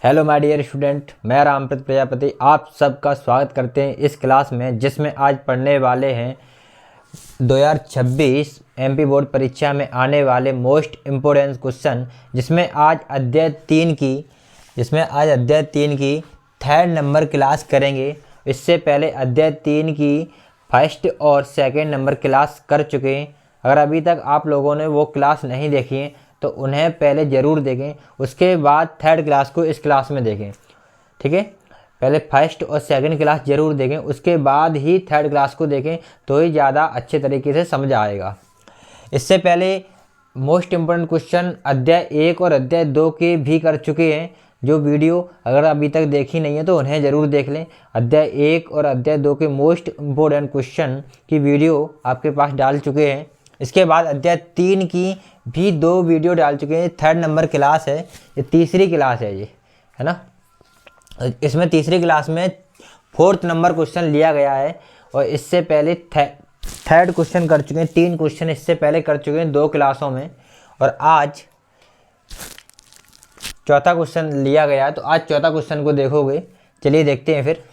Hello my dear student, मैं रामप्रीत प्रजापति आप सबका स्वागत करते हैं इस क्लास में, जिसमें आज पढ़ने वाले हैं 2026 एमपी बोर्ड परीक्षा में आने वाले मोस्ट इम्पोर्टेंट क्वेश्चन, जिसमें आज अध्याय 3 की थर्ड नंबर क्लास करेंगे। इससे पहले अध्याय 3 की फर्स्ट और सेकंड नंबर क्लास कर चुके हैं। अगर अभी तक आप लोगों ने वो क्लास नहीं देखी है तो उन्हें पहले ज़रूर देखें, उसके बाद थर्ड क्लास को इस क्लास में देखें। ठीक है, पहले फर्स्ट और सेकंड क्लास ज़रूर देखें, उसके बाद ही थर्ड क्लास को देखें तो ही ज़्यादा अच्छे तरीके से समझ आएगा। इससे पहले मोस्ट इम्पोर्टेंट क्वेश्चन अध्याय 1 और अध्याय 2 के भी कर चुके हैं। जो वीडियो अगर अभी तक देखी नहीं है तो उन्हें ज़रूर देख लें। अध्याय 1 और अध्याय 2 के मोस्ट इम्पोर्टेंट क्वेश्चन की वीडियो आपके पास डाल चुके हैं। इसके बाद अध्याय 3 की भी 2 वीडियो डाल चुके हैं। थर्ड नंबर क्लास है, ये तीसरी क्लास है, ये है ना। इसमें तीसरी क्लास में 4th नंबर क्वेश्चन लिया गया है और इससे पहले थर्ड क्वेश्चन कर चुके हैं। 3 क्वेश्चन इससे पहले कर चुके हैं 2 क्लासों में, और आज चौथा क्वेश्चन लिया गया है। तो आज चौथा क्वेश्चन को देखोगे, चलिए देखते हैं फिर।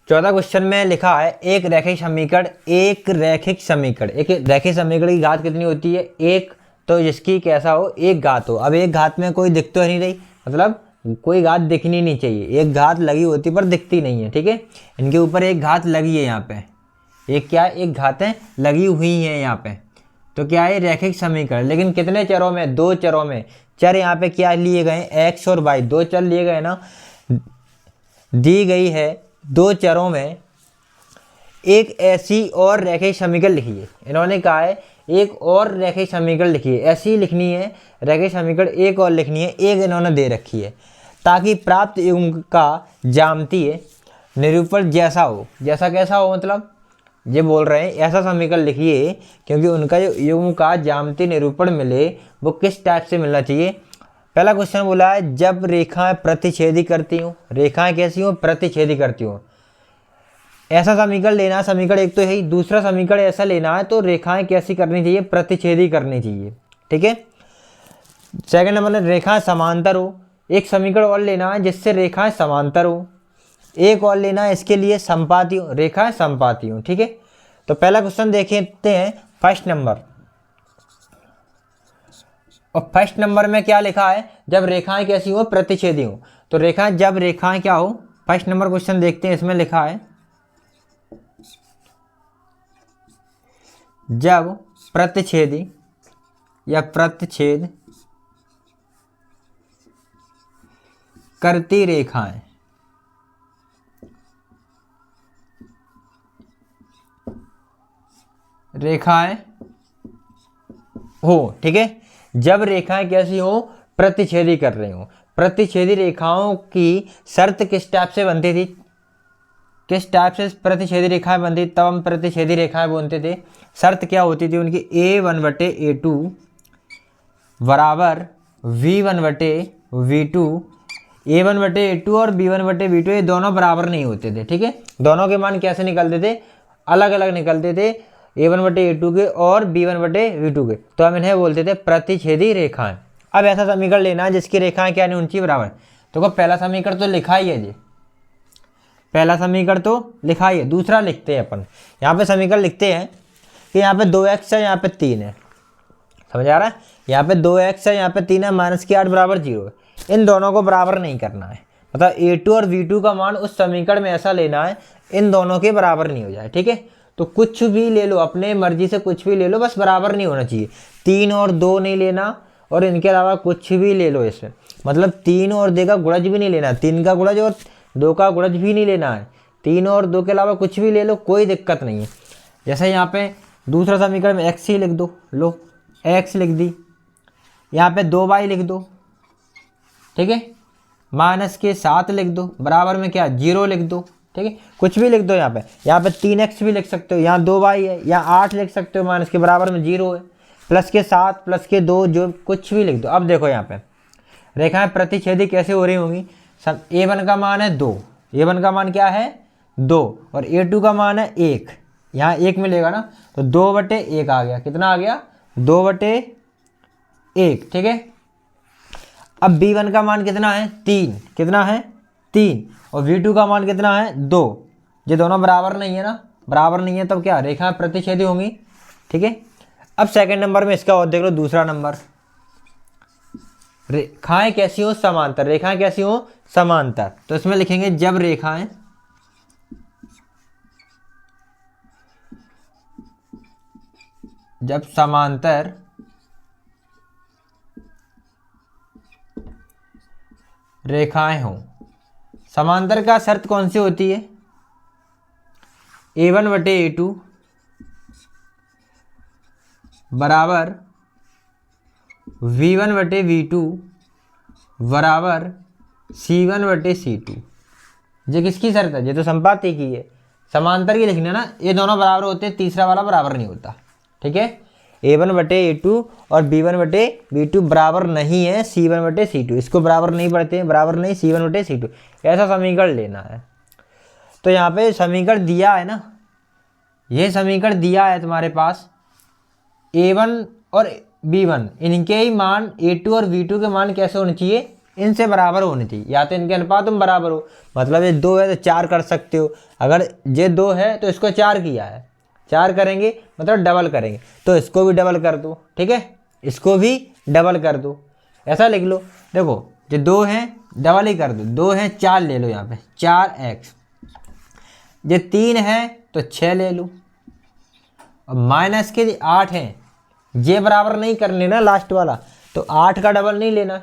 चौथा क्वेश्चन में लिखा है एक रैखिक समीकरण की घात कितनी होती है? एक, तो जिसकी कैसा हो, एक घात हो। अब एक घात में कोई दिख तो नहीं रही, मतलब कोई घात दिखनी नहीं चाहिए। एक घात लगी होती पर दिखती नहीं है। ठीक है, इनके ऊपर एक घात लगी है यहाँ पे, एक क्या है, एक घातें लगी हुई हैं यहाँ पे। तो क्या है, रैखिक समीकरण। लेकिन कितने चरों में? 2 चरों में। चर यहाँ पे क्या लिए गए? एक्स और वाई, 2 चर लिए गए ना। दी गई है 2 चरों में एक ऐसी और रैखिक समीकरण लिखिए। इन्होंने कहा है एक और रैखिक समीकरण लिखिए, ऐसी लिखनी है रैखिक समीकरण, एक और लिखनी है, एक इन्होंने दे रखी है, ताकि प्राप्त युग्म का ज्यामितीय निरूपण जैसा हो। जैसा कैसा हो, मतलब ये बोल रहे हैं ऐसा समीकरण लिखिए क्योंकि उनका जो युग्म का ज्यामितीय निरूपण मिले वो किस टाइप से मिलना चाहिए। पहला क्वेश्चन बोला है जब रेखाएं प्रतिच्छेदी करती हूँ। रेखाएं कैसी हो? प्रतिच्छेदी करती हूँ। ऐसा समीकरण लेना है, समीकरण एक तो है ही, दूसरा समीकरण ऐसा लेना है तो रेखाएं कैसी करनी चाहिए? प्रतिच्छेदी करनी चाहिए। ठीक है। सेकंड नंबर में रेखाएं समांतर हो। एक समीकरण और लेना है जिससे रेखाएं समांतर हो। एक और लेना है इसके लिए संपाती हो, रेखाएं संपाती हो। ठीक है, तो पहला क्वेश्चन देखते हैं फर्स्ट नंबर। और फर्स्ट नंबर में क्या लिखा है? जब रेखाएं कैसी हो? प्रतिच्छेदी हो। तो जब रेखाएं क्या हो? फर्स्ट नंबर क्वेश्चन देखते हैं, इसमें लिखा है जब प्रतिच्छेदी या प्रतिच्छेद करती रेखाएं हो। ठीक है, जब रेखाएं कैसी हो? प्रतिच्छेदी कर रही हो। प्रतिच्छेदी रेखाओं की शर्त किस टाइप से बनती थी? किस टाइप से प्रतिच्छेदी रेखाएं बनती? तब हम प्रतिच्छेदी रेखाएं बोलते थे। शर्त क्या होती थी उनकी? A1/A2 बराबर V1/V2। A1/A2 और B1/V2 ये दोनों बराबर नहीं होते थे। ठीक है, दोनों के मान कैसे निकलते थे? अलग अलग निकलते थे, A1/A2 के और B1/V2 के। तो हम इन्हें बोलते थे प्रतिच्छेदी रेखाएं। अब ऐसा समीकरण लेना है जिसकी रेखाएं क्या नहीं होनी चाहिए? बराबर। तो पहला समीकरण तो लिखा ही है जी, पहला समीकरण तो लिखा ही है। दूसरा लिखते हैं अपन, यहाँ पे समीकरण लिखते हैं कि यहाँ पे 2x है, यहाँ पे 3 है। समझ आ रहा है? यहाँ पे 2x है, यहाँ पे 3 है, -8 बराबर 0 है। इन दोनों को बराबर नहीं करना है, मतलब A2 और V2 का मान उस समीकरण में ऐसा लेना है इन दोनों के बराबर नहीं हो जाए। ठीक है, तो कुछ भी ले लो, अपने मर्जी से कुछ भी ले लो, बस बराबर नहीं होना चाहिए। 3 और 2 नहीं लेना, और इनके अलावा कुछ भी ले लो इसमें, मतलब 3 और 2 का गुणज भी नहीं लेना, 3 का गुणज और 2 का गुणज भी नहीं लेना है। 3 और 2 के अलावा कुछ भी ले लो, कोई दिक्कत नहीं है। जैसे यहाँ पे दूसरा समीकरण में x ही लिख दो, लो x लिख दी, यहाँ पे 2y लिख दो। ठीक है, -7 लिख दो, बराबर में क्या 0 लिख दो। ठीक है, कुछ भी लिख दो। यहाँ पे 3x भी लिख सकते हो, यहाँ 2y है, यहाँ 8 लिख सकते हो, माइनस के बराबर में 0 है, +7 +2 जो कुछ भी लिख दो। अब देखो यहाँ पे रेखाएं प्रतिच्छेदी कैसे हो रही होंगी? सब A1 का मान है 2, A1 का मान क्या है 2, और A2 का मान है 1। यहाँ 1 मिलेगा ना, तो 2/1 आ गया। कितना आ गया? 2/1। ठीक है, अब b1 का मान कितना है 3, कितना है 3, और v2 का मान कितना है 2। ये दोनों बराबर नहीं है ना, बराबर नहीं है, तब क्या रेखाएं प्रतिच्छेदी होंगी। ठीक है, अब सेकंड नंबर में इसका और देख लो, दूसरा नंबर, रेखाएं कैसी हो समांतर, रेखाएं कैसी हो समांतर। तो इसमें लिखेंगे जब रेखाएं जब समांतर रेखाएं हों। समांतर का शर्त कौन सी होती है, a1/a2 बराबर v1/v2 बराबर c1/c2। ये किसकी शर्त है, ये तो संपाती की है। समांतर की लिखना ना, ये दोनों बराबर होते हैं, तीसरा वाला बराबर नहीं होता। ठीक है, a1/a2 और b1/b2 बराबर नहीं है c1/c2, इसको बराबर नहीं पढ़ते हैं, बराबर नहीं c1/c2, ऐसा समीकरण लेना है। तो यहाँ पे समीकरण दिया है ना, ये समीकरण दिया है तुम्हारे पास, a1 और b1 इनके ही मान a2 और v2 के मान कैसे होने चाहिए, इनसे बराबर होने चाहिए, या तो इनके अनुपात तुम बराबर हो। मतलब ये 2 है तो 4 कर सकते हो, अगर ये 2 है तो इसको 4 किया है, 4 करेंगे मतलब डबल करेंगे, तो इसको भी डबल कर दो। ठीक है, इसको भी डबल कर दो, ऐसा लिख लो। देखो जो 2 हैं डबल ही कर दो, 2 हैं 4 ले लो यहाँ पे 4x, ये 3 है तो 6 ले लो, और माइनस के 8 हैं, ये बराबर नहीं करने ना लास्ट वाला, तो 8 का डबल नहीं लेना,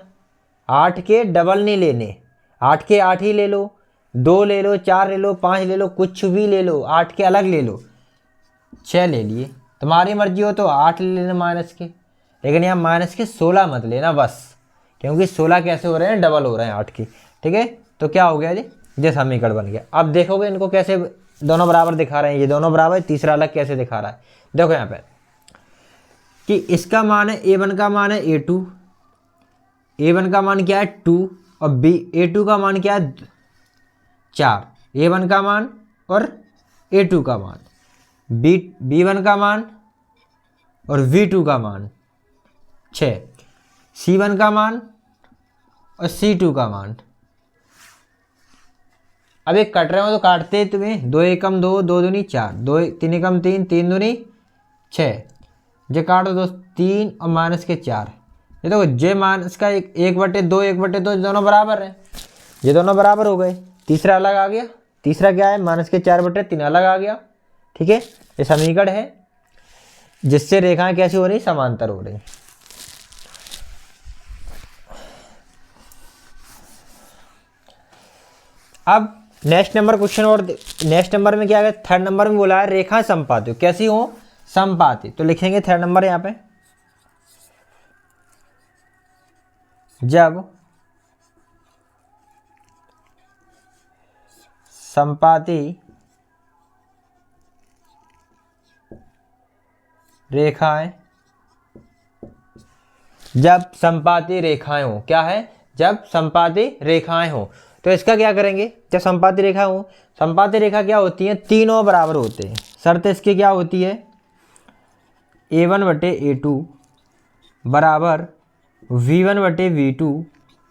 8 के डबल नहीं लेने, 8 के 8 ही ले लो, 2 ले लो, 4 ले लो, 5 ले लो, कुछ भी ले लो, 8 के अलग ले लो, 6 ले लिए, तुम्हारी मर्जी हो तो 8 ले लेना माइनस के, लेकिन यहाँ माइनस के 16 मत लेना बस, क्योंकि 16 कैसे हो रहे हैं, डबल हो रहे हैं 8 के। ठीक है, तो क्या हो गया ये समीकरण बन गया। अब देखोगे इनको कैसे दोनों बराबर दिखा रहे हैं, ये दोनों बराबर, तीसरा अलग कैसे दिखा रहा है। देखो यहाँ पे कि इसका मान है a1 का मान है a2, a1 का मान क्या है 2, और a2 का मान क्या है 4, a1 का मान और a2 का मान, b1 का मान और v2 का मान 6, c1 का मान और c2 का मान। अब एक कट रहे हो तो काटते तुम्हें, 2 एकम 2, 2 दूनी 4, 2 3 एकम 3, 3 दूनी 6, जे काटो दोस्त 3 और माइनस के 4, ये देखो जे माइनस का 1/2 1/2 दोनों बराबर है, ये दोनों बराबर हो गए, तीसरा अलग आ गया, तीसरा क्या है माइनस के 4/3 अलग आ गया। ठीक है, ये समीकरण है जिससे रेखाएं कैसी हो रही, समांतर हो रही। अब नेक्स्ट नंबर क्वेश्चन, और नेक्स्ट नंबर में क्या है, थर्ड नंबर में बोला है रेखा संपाती कैसी हो, संपाती। तो लिखेंगे थर्ड नंबर यहाँ पे, जब संपाती रेखाएं, जब संपाती रेखाएं हो, क्या है, जब संपाती रेखाएं हो। तो इसका क्या करेंगे, जब संपाती रेखा हो, संपाती रेखा क्या होती है, तीनों बराबर होते हैं। शर्त इसकी क्या होती है, a1/a2 बराबर v1/v2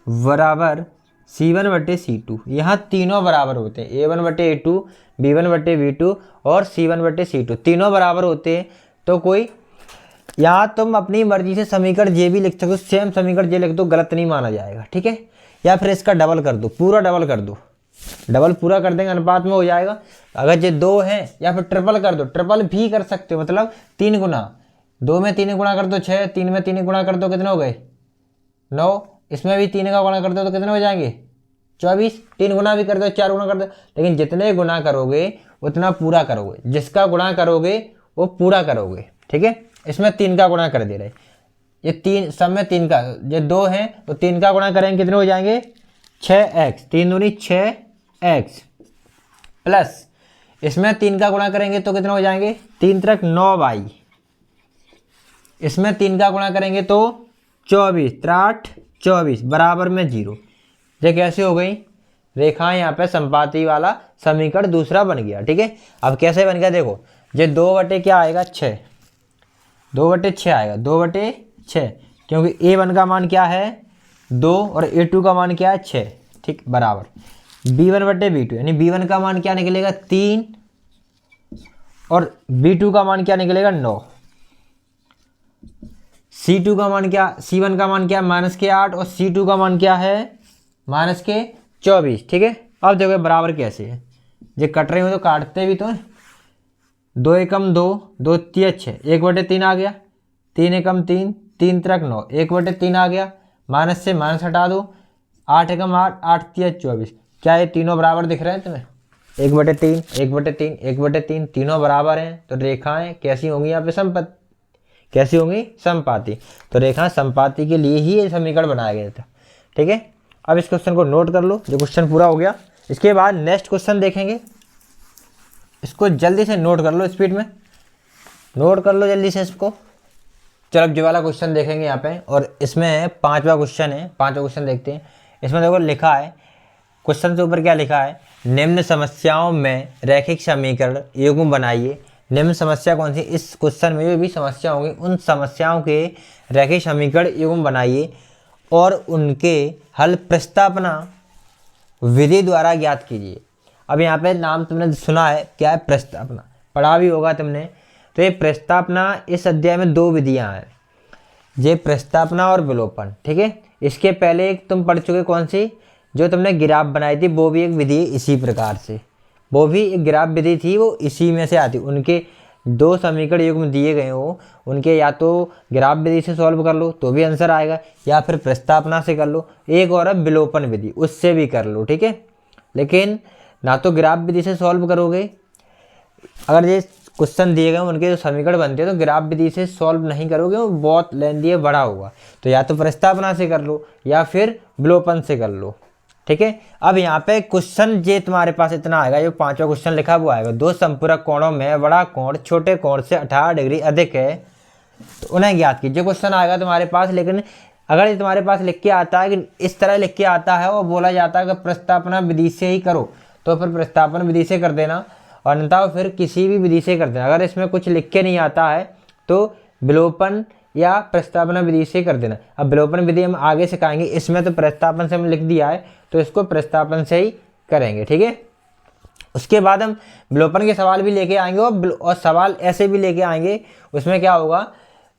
बराबर c1/c2। यहाँ तीनों बराबर होते हैं, a1/a2, b1/v2 और c1/c2 तीनों बराबर होते हैं। तो कोई यहाँ तुम अपनी मर्जी से समीकरण ये भी लिख सकते हो, सेम समीकरण ये लिख दो, गलत नहीं माना जाएगा। ठीक है, या फिर इसका डबल कर दो, पूरा डबल कर दो, डबल पूरा कर देंगे अनुपात में हो जाएगा। अगर ये 2 है या फिर ट्रिपल कर दो, ट्रिपल भी कर सकते हो, मतलब 3 गुना, 2 में 3 गुणा कर दो 6, 3 में 3 गुणा कर दो कितने हो गए 9, इसमें भी 3 का गुणा कर दो तो कितने हो जाएंगे 24, 3 गुना भी कर दो 4 गुना कर दो, लेकिन जितने गुना करोगे उतना पूरा करोगे, जिसका गुणा करोगे वो पूरा करोगे। ठीक है, इसमें 3 का गुणा कर दे रहे, ये 3 सब में 3 का, ये 2 है तो 3 का गुणा करेंगे कितने हो जाएंगे 6x, 3 दूनी 6x, प्लस इसमें 3 का गुणा करेंगे तो कितने हो जाएंगे 3 त्रिक 9y, इसमें 3 का गुणा करेंगे तो 24 3 24 बराबर में 0। ये कैसे हो गई रेखा, यहाँ पे संपाती वाला समीकरण दूसरा बन गया। ठीक है, अब कैसे बन गया देखो, ये 2 बटे क्या आएगा 6, 2 बटे 6 आएगा, 2 बटे 6, क्योंकि a1 का मान क्या है 2 और A2 का मान क्या है 6, ठीक, बराबर B1/B2 यानी B1 का मान क्या निकलेगा 3 और B2 का मान क्या निकलेगा 9। C2 का मान क्या, C1 का मान क्या -8 और C2 का मान क्या है -24, ठीक है। अब देखो बराबर कैसे है, ये कट रहे हो तो काटते भी तो है। 2 एकम 2, 2 तिया 6, 1/3 आ गया, 3 एकम 3, 3 त्रिक 9, 1/3 आ गया, माइनस से माइनस हटा दो, 8 एकम 8, 8 तिया 24। क्या ये तीनों बराबर दिख रहे हैं तुम्हें? 1/3, 1/3, 1/3, तीनों बराबर हैं, तो रेखाएं कैसी होंगी यहाँ पे? समपति। कैसी होंगी? समपाती। तो रेखा समपाती के लिए ही ये समीकरण बनाया गया था, ठीक है। अब इस क्वेश्चन को नोट कर लो, जो क्वेश्चन पूरा हो गया। इसके बाद नेक्स्ट क्वेश्चन देखेंगे, इसको जल्दी से नोट कर लो, स्पीड में नोट कर लो जल्दी से इसको। चलो अब जो वाला क्वेश्चन देखेंगे यहाँ पे, और इसमें 5वां क्वेश्चन है। 5वां क्वेश्चन देखते हैं। इसमें देखो लिखा है, क्वेश्चन के ऊपर क्या लिखा है, निम्न समस्याओं में रैखिक समीकरण युग्म बनाइए। निम्न समस्या कौन सी? इस क्वेश्चन में जो भी समस्या होंगी उन समस्याओं के रैखिक समीकरण युग्म बनाइए और उनके हल प्रस्तावना विधि द्वारा ज्ञात कीजिए। अब यहाँ पे नाम तुमने सुना है, क्या है? प्रस्तावना, पढ़ा भी होगा तुमने। तो ये प्रस्तावना, इस अध्याय में 2 विधियाँ हैं, ये प्रस्तावना और विलोपन, ठीक है। इसके पहले एक तुम पढ़ चुके, कौन सी? जो तुमने ग्राफ बनाई थी, वो भी एक विधि इसी प्रकार से, वो भी एक ग्राफ विधि थी, वो इसी में से आती। उनके 2 समीकरण युग्म दिए गए हो, उनके या तो ग्राफ विधि से सॉल्व कर लो तो भी आंसर आएगा, या फिर प्रस्तावना से कर लो, एक और है विलोपन विधि, उससे भी कर लो, ठीक है। लेकिन ना तो ग्राफ विधि से सॉल्व करोगे, अगर ये क्वेश्चन दिए गए उनके जो समीकरण बनते हैं तो ग्राफ विधि से सॉल्व नहीं करोगे, वो बहुत लेंदी है, बड़ा होगा। तो या तो प्रस्तावना से कर लो या फिर विलोपन से कर लो, ठीक है। अब यहाँ पे क्वेश्चन जे तुम्हारे पास इतना आएगा, जो 5वां क्वेश्चन लिखा वो आएगा, 2 संपूरक कोणों में बड़ा कोण छोटे कोण से 18 डिग्री अधिक है, तो उन्हें ज्ञात कीजिए। क्वेश्चन आएगा तुम्हारे पास, लेकिन अगर ये तुम्हारे पास लिख के आता है कि इस तरह लिख के आता है और बोला जाता है कि प्रस्तावना विधि से ही करो, तो फिर प्रस्तावना विधि से कर देना, और अन्यथा फिर किसी भी विधि से कर देना। अगर इसमें कुछ लिख के नहीं आता है तो विलोपन या प्रस्तावना विधि से कर देना। अब विलोपन विधि हम आगे सिखाएंगे, इसमें तो प्रस्तावना से हम लिख दिया है तो इसको प्रस्तावना से ही करेंगे, ठीक है। उसके बाद हम विलोपन के सवाल भी लेके आएंगे, और सवाल ऐसे भी लेके आएंगे, उसमें क्या होगा,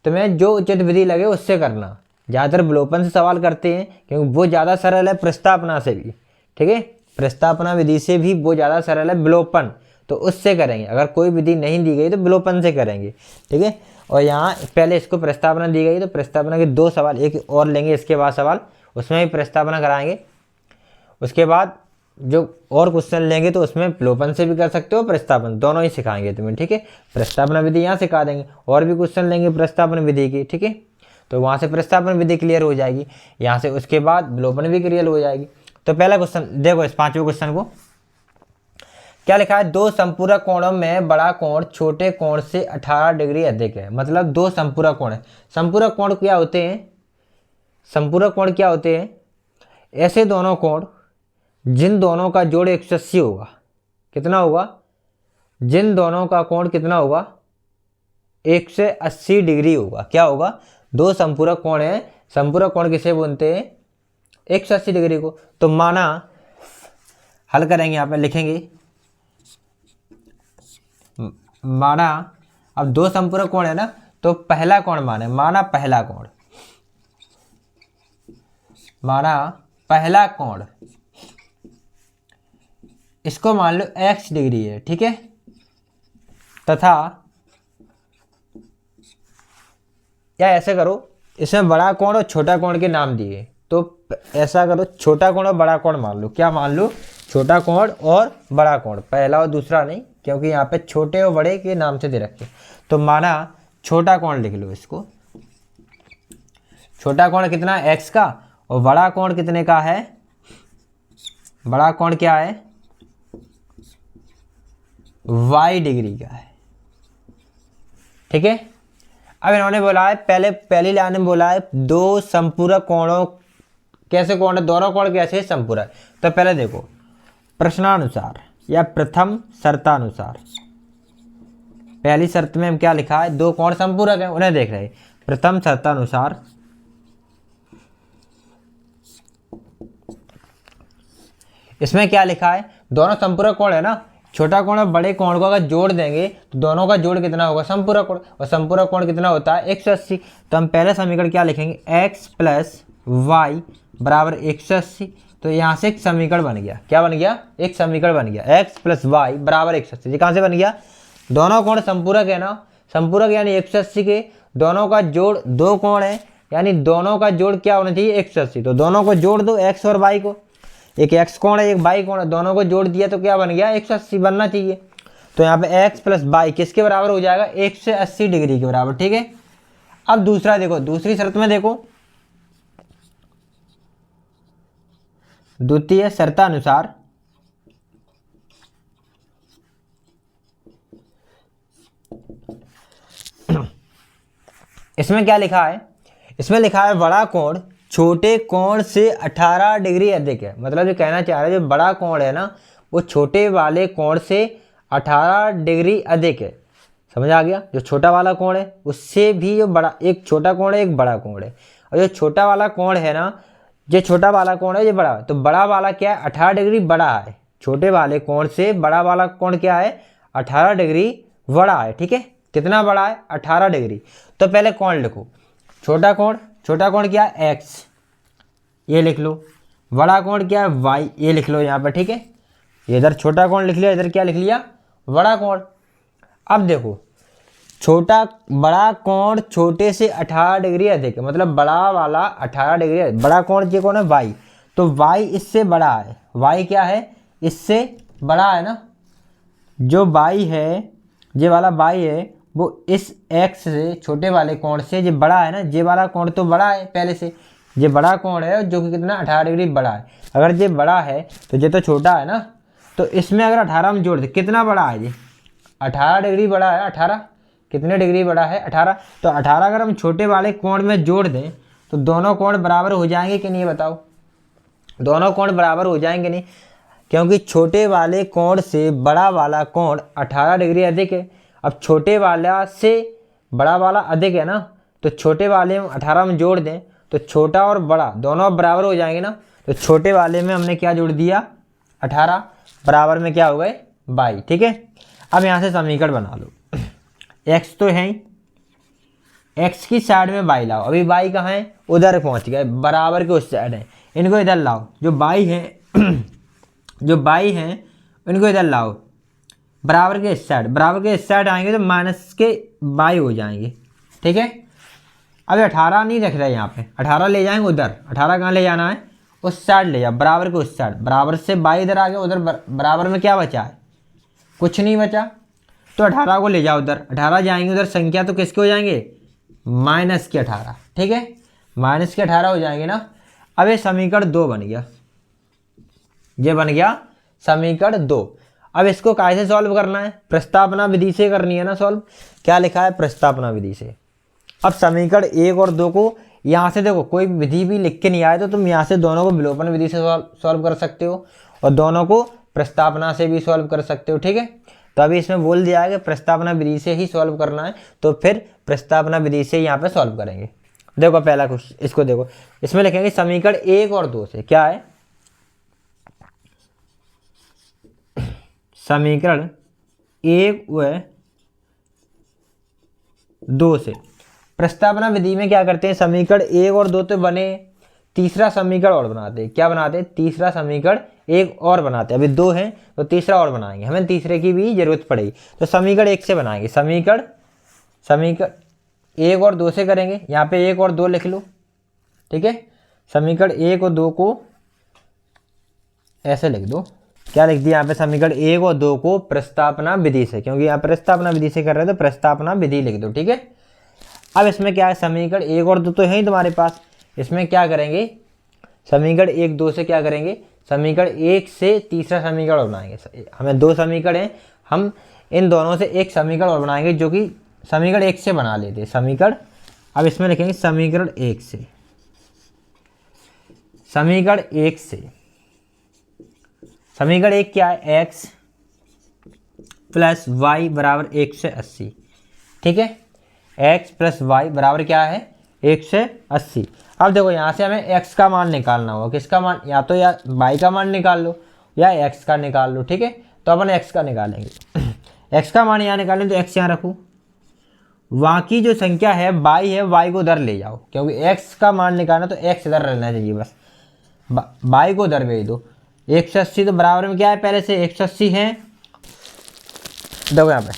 तुम्हें जो उचित विधि लगे उससे करना। ज़्यादातर विलोपन से सवाल करते हैं क्योंकि वो ज़्यादा सरल है प्रस्तावना से भी, ठीक है। प्रस्तावना विधि से भी वो ज़्यादा सरल है विलोपन, तो उससे करेंगे। अगर कोई विधि नहीं दी गई तो विलोपन से करेंगे, ठीक है। और यहाँ पहले इसको प्रस्तावना दी गई तो प्रस्तावना के 2 सवाल, एक और लेंगे इसके बाद सवाल, उसमें भी प्रस्तावना कराएंगे। उसके बाद जो और क्वेश्चन लेंगे तो उसमें विलोपन से भी कर सकते हो, प्रस्तावना, दोनों ही सिखाएंगे तुम्हें, ठीक है। प्रस्तावना विधि यहाँ सिखा देंगे, और भी क्वेश्चन लेंगे प्रस्तावना विधि की, ठीक है। तो वहाँ से प्रस्तावना विधि क्लियर हो जाएगी, यहाँ से उसके बाद विलोपन भी क्लियर हो जाएगी। तो पहला क्वेश्चन देखो, इस 5वें क्वेश्चन को क्या लिखा है, 2 संपूरक कोणों में बड़ा कोण छोटे कोण से 18 डिग्री अधिक है। मतलब 2 संपूरक कोण है। संपूरक कोण क्या होते हैं? संपूरक कोण क्या होते हैं? ऐसे दोनों कोण जिन दोनों का जोड़ 180 होगा। कितना होगा? जिन दोनों का कोण कितना होगा? 180 डिग्री होगा। क्या होगा? 2 संपूरक कोण है, संपूरक कोण किसे बोलते हैं? 180 डिग्री को। तो माना, हल करेंगे, यहाँ पे लिखेंगे, माना अब 2 संपूरक कोण है ना, तो पहला कोण माना पहला कोण, माना पहला कोण, इसको मान लो x डिग्री है, ठीक है। तथा या ऐसे करो, इसमें बड़ा कोण और छोटा कोण के नाम दिए, तो ऐसा करो, छोटा कोण और बड़ा कोण मान लो। क्या मान लो? छोटा कोण और बड़ा कोण, पहला और दूसरा नहीं, क्योंकि यहाँ पे छोटे और बड़े के नाम से दे रखे। तो माना छोटा कोण लिख लो इसको। छोटा कोण कितना? x का, और बड़ा कोण कितने का है? बड़ा कोण क्या है? y डिग्री का है, ठीक है। अब इन्होंने बोला है, पहली लाइन में बोला है 2 संपूरक कोणों, कैसे कोण है? दोनों कोण कैसे संपूरक? तो पहले देखो, प्रश्नानुसार या प्रथम शर्तानुसार, पहली शर्त में हम क्या लिखा है? 2 कोण संपूरक है, उन्हें देख रहे हैं। प्रथम शर्तानुसार इसमें क्या लिखा है, दोनों समपूरक कोण है ना, छोटा कोण और बड़े कोण को अगर जोड़ देंगे तो दोनों का जोड़ कितना होगा, समपूरक कोण, और समपूरक कोण कितना होता है 180। तो हम पहले समीकरण क्या लिखेंगे, x प्लस वाई बराबर 180। तो यहाँ से एक समीकरण बन गया, क्या बन गया, एक समीकरण बन गया, x प्लस वाई बराबर 180। ये कहाँ से बन गया, दोनों कोण संपूरक है ना, संपूरक यानी 180 के दोनों का जोड़ दो कोण है, यानी दोनों का जोड़ क्या होना चाहिए 180। तो दोनों को जोड़ दो x और y को, एक x कोण है एक y कोण है, दोनों को जोड़ दिया तो क्या बन गया 180 बनना चाहिए। तो यहाँ पे x प्लस वाई किसके बराबर हो जाएगा, 180 डिग्री के बराबर, ठीक है। अब दूसरा देखो, दूसरी शर्त में देखो, द्वितीय शर्तानुसार इसमें क्या लिखा है, इसमें लिखा है बड़ा कोण छोटे कोण से 18 डिग्री अधिक है। मतलब ये कहना चाह रहा है जो बड़ा कोण है ना वो छोटे वाले कोण से 18 डिग्री अधिक है। समझ आ गया, जो छोटा वाला कोण है उससे भी जो बड़ा, एक छोटा कोण है एक बड़ा कोण है, और जो छोटा वाला कोण है ना, जो छोटा वाला कोण है ये बड़ा है, तो बड़ा वाला क्या है 18 डिग्री बड़ा है, छोटे वाले कोण से बड़ा वाला कोण क्या है 18 डिग्री बड़ा है, ठीक है। कितना बड़ा है 18 डिग्री। तो पहले कोण लिखो, छोटा कोण क्या है x, ये लिख लो, बड़ा कोण क्या है y, ये लिख लो यहाँ पर, ठीक है। इधर छोटा कोण लिख लिया, इधर क्या लिख लिया बड़ा कोण। अब देखो छोटा बड़ा कोण छोटे से 18 डिग्री अधिक है, मतलब बड़ा वाला 18 डिग्री है, बड़ा कोण ये कौन है y, तो y इससे बड़ा है, y क्या है इससे बड़ा है ना, जो y है ये वाला y है वो इस x से छोटे वाले कोण से ये बड़ा है ना, ये वाला कोण तो बड़ा है पहले से, ये बड़ा कोण है जो कि कितना 18 डिग्री बड़ा है। अगर ये बड़ा है तो ये तो छोटा है ना, तो इसमें अगर 18 में जोड़ दे कितना बड़ा है ये 18 डिग्री बड़ा है, 18 कितने डिग्री बड़ा है 18। तो 18 अगर हम छोटे वाले कोण में जोड़ दें तो दोनों कोण बराबर हो जाएंगे कि नहीं बताओ, दोनों कोण बराबर हो जाएंगे नहीं, क्योंकि छोटे वाले कोण से बड़ा वाला कोण 18 डिग्री अधिक है। अब छोटे वाला से बड़ा वाला अधिक है ना, तो छोटे वाले में 18 में जोड़ दें तो छोटा और बड़ा दोनों बराबर हो जाएंगे ना, तो छोटे वाले में हमने क्या जोड़ दिया 18, बराबर में क्या हो गए 22, ठीक है। अब यहाँ से समीकरण बना लो, x तो है ही, x की साइड में y लाओ, अभी y कहाँ है उधर पहुँच गए, बराबर के उस साइड है, इनको इधर लाओ, जो y है जो y है इनको इधर लाओ, बराबर के इस साइड, बराबर के इस साइड आएंगे तो माइनस के y हो जाएंगे, ठीक है। अभी 18 नहीं रख रहे यहाँ पे, 18 ले जाएंगे उधर, 18 कहाँ ले जाना है उस साइड ले जाओ, बराबर के उस साइड, बराबर से y इधर आ गया, उधर बराबर में क्या बचा है कुछ नहीं बचा, तो 18 को ले जाओ उधर, 18 जाएंगे उधर, संख्या तो किसके हो जाएंगे माइनस के 18, ठीक है, माइनस के 18 हो जाएंगे ना। अब ये समीकरण 2 बन गया, ये बन गया समीकरण 2। अब इसको कैसे सॉल्व करना है, प्रस्तावना विधि से करनी है ना सॉल्व, क्या लिखा है प्रस्तावना विधि से। अब समीकरण 1 और 2 को यहाँ से देखो, कोई विधि भी लिख के नहीं आए तो तुम यहाँ से दोनों को विलोपन विधि से सॉल्व कर सकते हो और दोनों को प्रस्तावना से भी सॉल्व कर सकते हो, ठीक है। तो अभी इसमें बोल दिया है कि प्रस्तावना विधि से ही सॉल्व करना है, तो फिर प्रस्तावना विधि से यहाँ पे सॉल्व करेंगे। देखो पहला कुछ इसको देखो, इसमें लिखेंगे समीकरण 1 और 2 से, क्या है समीकरण 1 व 2 से। प्रस्तावना विधि में क्या करते हैं, समीकरण 1 और 2 तो बने, तीसरा समीकरण और बनाते हैं, क्या बनाते हैं तीसरा समीकरण 1 और बनाते हैं, अभी 2 हैं तो तीसरा और बनाएंगे, हमें तीसरे की भी जरूरत पड़ेगी, तो समीकरण 1 से बनाएंगे, समीकरण 1 और 2 से करेंगे, यहाँ पे 1 और 2 लिख लो, ठीक है। समीकरण 1 और 2 को ऐसे लिख दो, क्या लिख दिया यहाँ पे समीकरण 1 और 2 को प्रस्तावना विधि से, क्योंकि यहाँ प्रस्तावना विधि से कर रहे हैं तो प्रस्तावना विधि लिख दो, ठीक है। अब इसमें क्या है समीकरण 1 और 2 तो है ही तुम्हारे पास, इसमें क्या करेंगे समीकरण 1 2 से क्या करेंगे, समीकरण 1 से तीसरा समीकरण बनाएंगे, हमें 2 समीकरण हैं, हम इन दोनों से एक समीकरण और बनाएंगे जो कि समीकरण 1 से बना लेते हैं समीकरण। अब इसमें लिखेंगे समीकरण 1 से, समीकरण 1 से, समीकरण 1 क्या है x प्लस वाई बराबर 180, ठीक है, x प्लस वाई बराबर क्या है 180। अब देखो यहाँ से हमें x का मान निकालना होगा, किसका मान, या तो या y का मान निकाल लो या x का निकाल लो, ठीक है। तो अपन x का निकालेंगे। x का मान यहाँ निकालें तो x यहाँ रखूँ, वहाँ की जो संख्या है y है, y को उधर ले जाओ, क्योंकि x का मान निकालना तो x इधर रहना चाहिए, बस y को उधर भेज दो। 180 तो बराबर में क्या है, पहले से 180 है। देखो यहाँ पे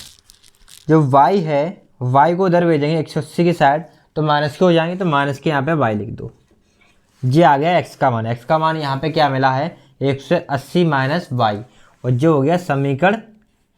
जो y है, y को उधर भेजेंगे 180 की साइड, तो माइनस के हो जाएंगे, तो माइनस के यहाँ पे y लिख दो। ये आ गया x का मान। x का मान यहाँ पे क्या मिला है, 180 माइनस y, और जो हो गया समीकरण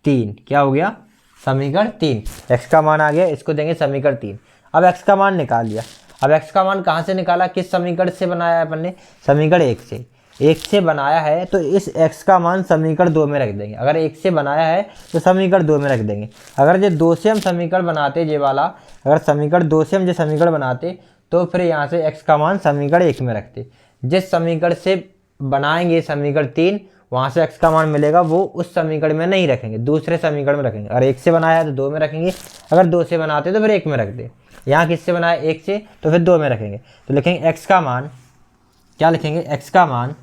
3। क्या हो गया, समीकरण 3। x का मान आ गया, इसको देंगे समीकरण 3। अब x का मान निकाल लिया। अब x का मान कहाँ से निकाला, किस समीकरण से बनाया है अपन ने, समीकरण 1 से। 1 से बनाया है तो इस x का मान समीकरण 2 में रख देंगे। अगर 1 से बनाया है तो समीकरण 2 में रख देंगे। अगर ये 2 से हम समीकरण बनाते, ये वाला अगर समीकरण 2 से हम जो समीकरण बनाते, तो फिर यहाँ से x का मान समीकरण 1 में रखते। जिस समीकरण से बनाएंगे समीकरण 3, वहाँ से x का मान मिलेगा, वो उस समीकरण में नहीं रखेंगे, दूसरे समीकरण में रखेंगे। अगर 1 से बनाया है तो 2 में रखेंगे, अगर 2 से बनाते तो फिर 1 में रख दे। यहाँ किससे बनाया, 1 से, तो फिर 2 में रखेंगे। तो लिखेंगे x का मान, क्या लिखेंगे, x का मान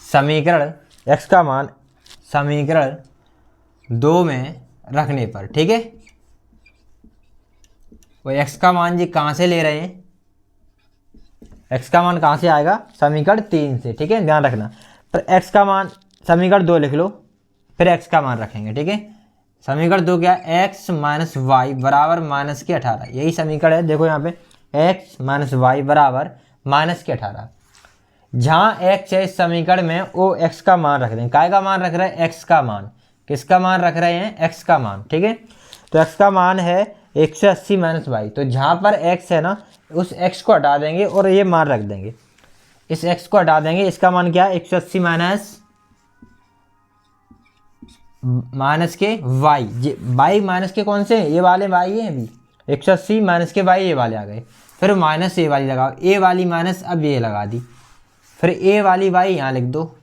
समीकरण, x का मान समीकरण 2 में रखने पर, ठीक है। वो x का मान जी कहाँ से ले रहे हैं, x का मान कहाँ से आएगा, समीकरण 3 से, ठीक है, ध्यान रखना। पर x का मान समीकरण 2 लिख लो, फिर x का मान रखेंगे, ठीक है। समीकरण 2 क्या है, x माइनस वाई बराबर माइनस के 18, यही समीकरण है। देखो यहाँ पे x माइनस वाई बराबर माइनस के 18। जहाँ x है इस समीकरण में, वो x का मान रख देंगे। काय का मान रख रहे हैं, x का मान। किसका मान रख रहे हैं, x का मान, ठीक है। तो x का मान है 180 माइनस वाई, तो जहाँ पर x है ना, उस x को हटा देंगे और ये मान रख देंगे। इस x को हटा देंगे, इसका मान क्या है, 180 माइनस के y माइनस के कौन से, ये वाले y है अभी, 180 माइनस के y ये वाले आ गए। फिर माइनस ए वाली लगाओ, ए वाली माइनस अब ये लगा दी, फिर ए वाली y यहाँ लिख दो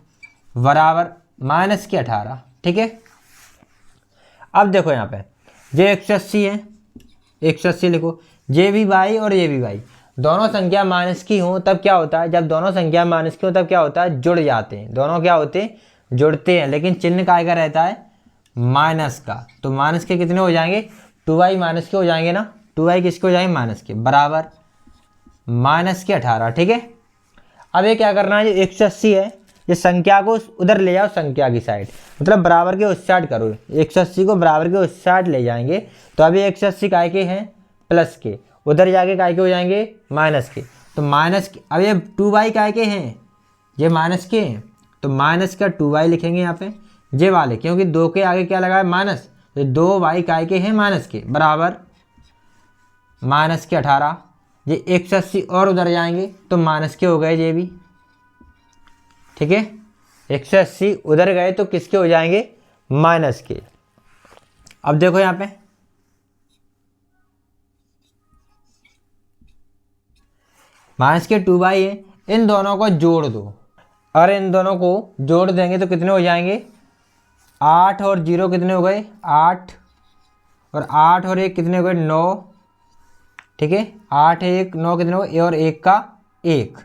बराबर माइनस के 18, ठीक है। अब देखो यहाँ पे ये 180 है, 180 लिखो, ये भी y और ये भी y, दोनों संख्या माइनस की हो तब क्या होता है, जब दोनों संख्या माइनस की हो तब क्या होता है, जुड़ जाते हैं। दोनों क्या होते हैं, जुड़ते हैं, लेकिन चिन्ह काय का रहता है, माइनस का। तो माइनस के कितने हो जाएंगे, 2y माइनस के हो जाएंगे ना, 2y किसके हो जाएंगे, माइनस के, बराबर माइनस के 18, ठीक है। अब ये क्या करना है, ये 180 है, ये संख्या को उधर ले जाओ, संख्या की साइड, मतलब बराबर के उस साइड करो। 180 को बराबर के उस साइड ले जाएंगे, तो अभी 180 काय के हैं, प्लस के, उधर जाके काय के हो जाएंगे, माइनस के। तो माइनस के, अब ये 2y काय के हैं, ये माइनस के हैं, तो माइनस का 2y लिखेंगे यहाँ पे, ये वाले, क्योंकि 2 के आगे क्या लगा है, माइनस, तो 2y काय के हैं, माइनस के, बराबर माइनस के 18। ये 180 और उधर जाएंगे तो माइनस के हो गए ये भी, ठीक है। 180 उधर गए तो किसके हो जाएंगे, माइनस के। अब देखो यहाँ पे माइनस के 2y है, इन दोनों को जोड़ दो, और इन दोनों को जोड़ देंगे तो कितने हो जाएंगे, 8 और 0 कितने हो गए, 8, और 8 और 1 कितने हो गए, 9, ठीक है। 8 1 9 कितने हो गए, और 1 का 1,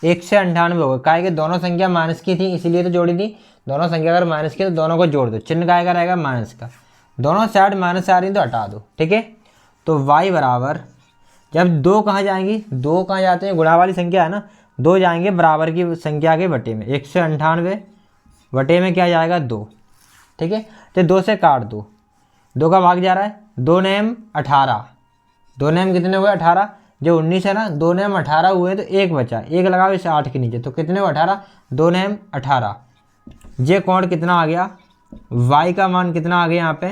1 से 98 हो गए। काय के दोनों संख्या माइनस की थी, इसीलिए तो जोड़ी थी। दोनों संख्या अगर माइनस की तो दोनों को जोड़ दो, चिन्ह काय का रहेगा, माइनस का। दोनों साइड माइनस आ रही तो हटा दो, ठीक है। तो y बराबर, जब 2 कहाँ जाएंगी, 2 कहाँ जाते हैं, गुणा वाली संख्या है ना, 2 जाएंगे बराबर की संख्या के बटे में, 198 बटे में क्या जाएगा, 2, ठीक है। तो 2 से काट दो, 2 का भाग जा रहा है, 2 नेम 18, 2 नेम कितने हुए, 18, जो 19 है ना, 2 नेम 18 हुए तो 1 बचा, 1 लगाओ इस 8 के नीचे, तो कितने हुए, 18, 2 नेम 18। ये कोण कितना आ गया, y का मान कितना आ गया, यहाँ पे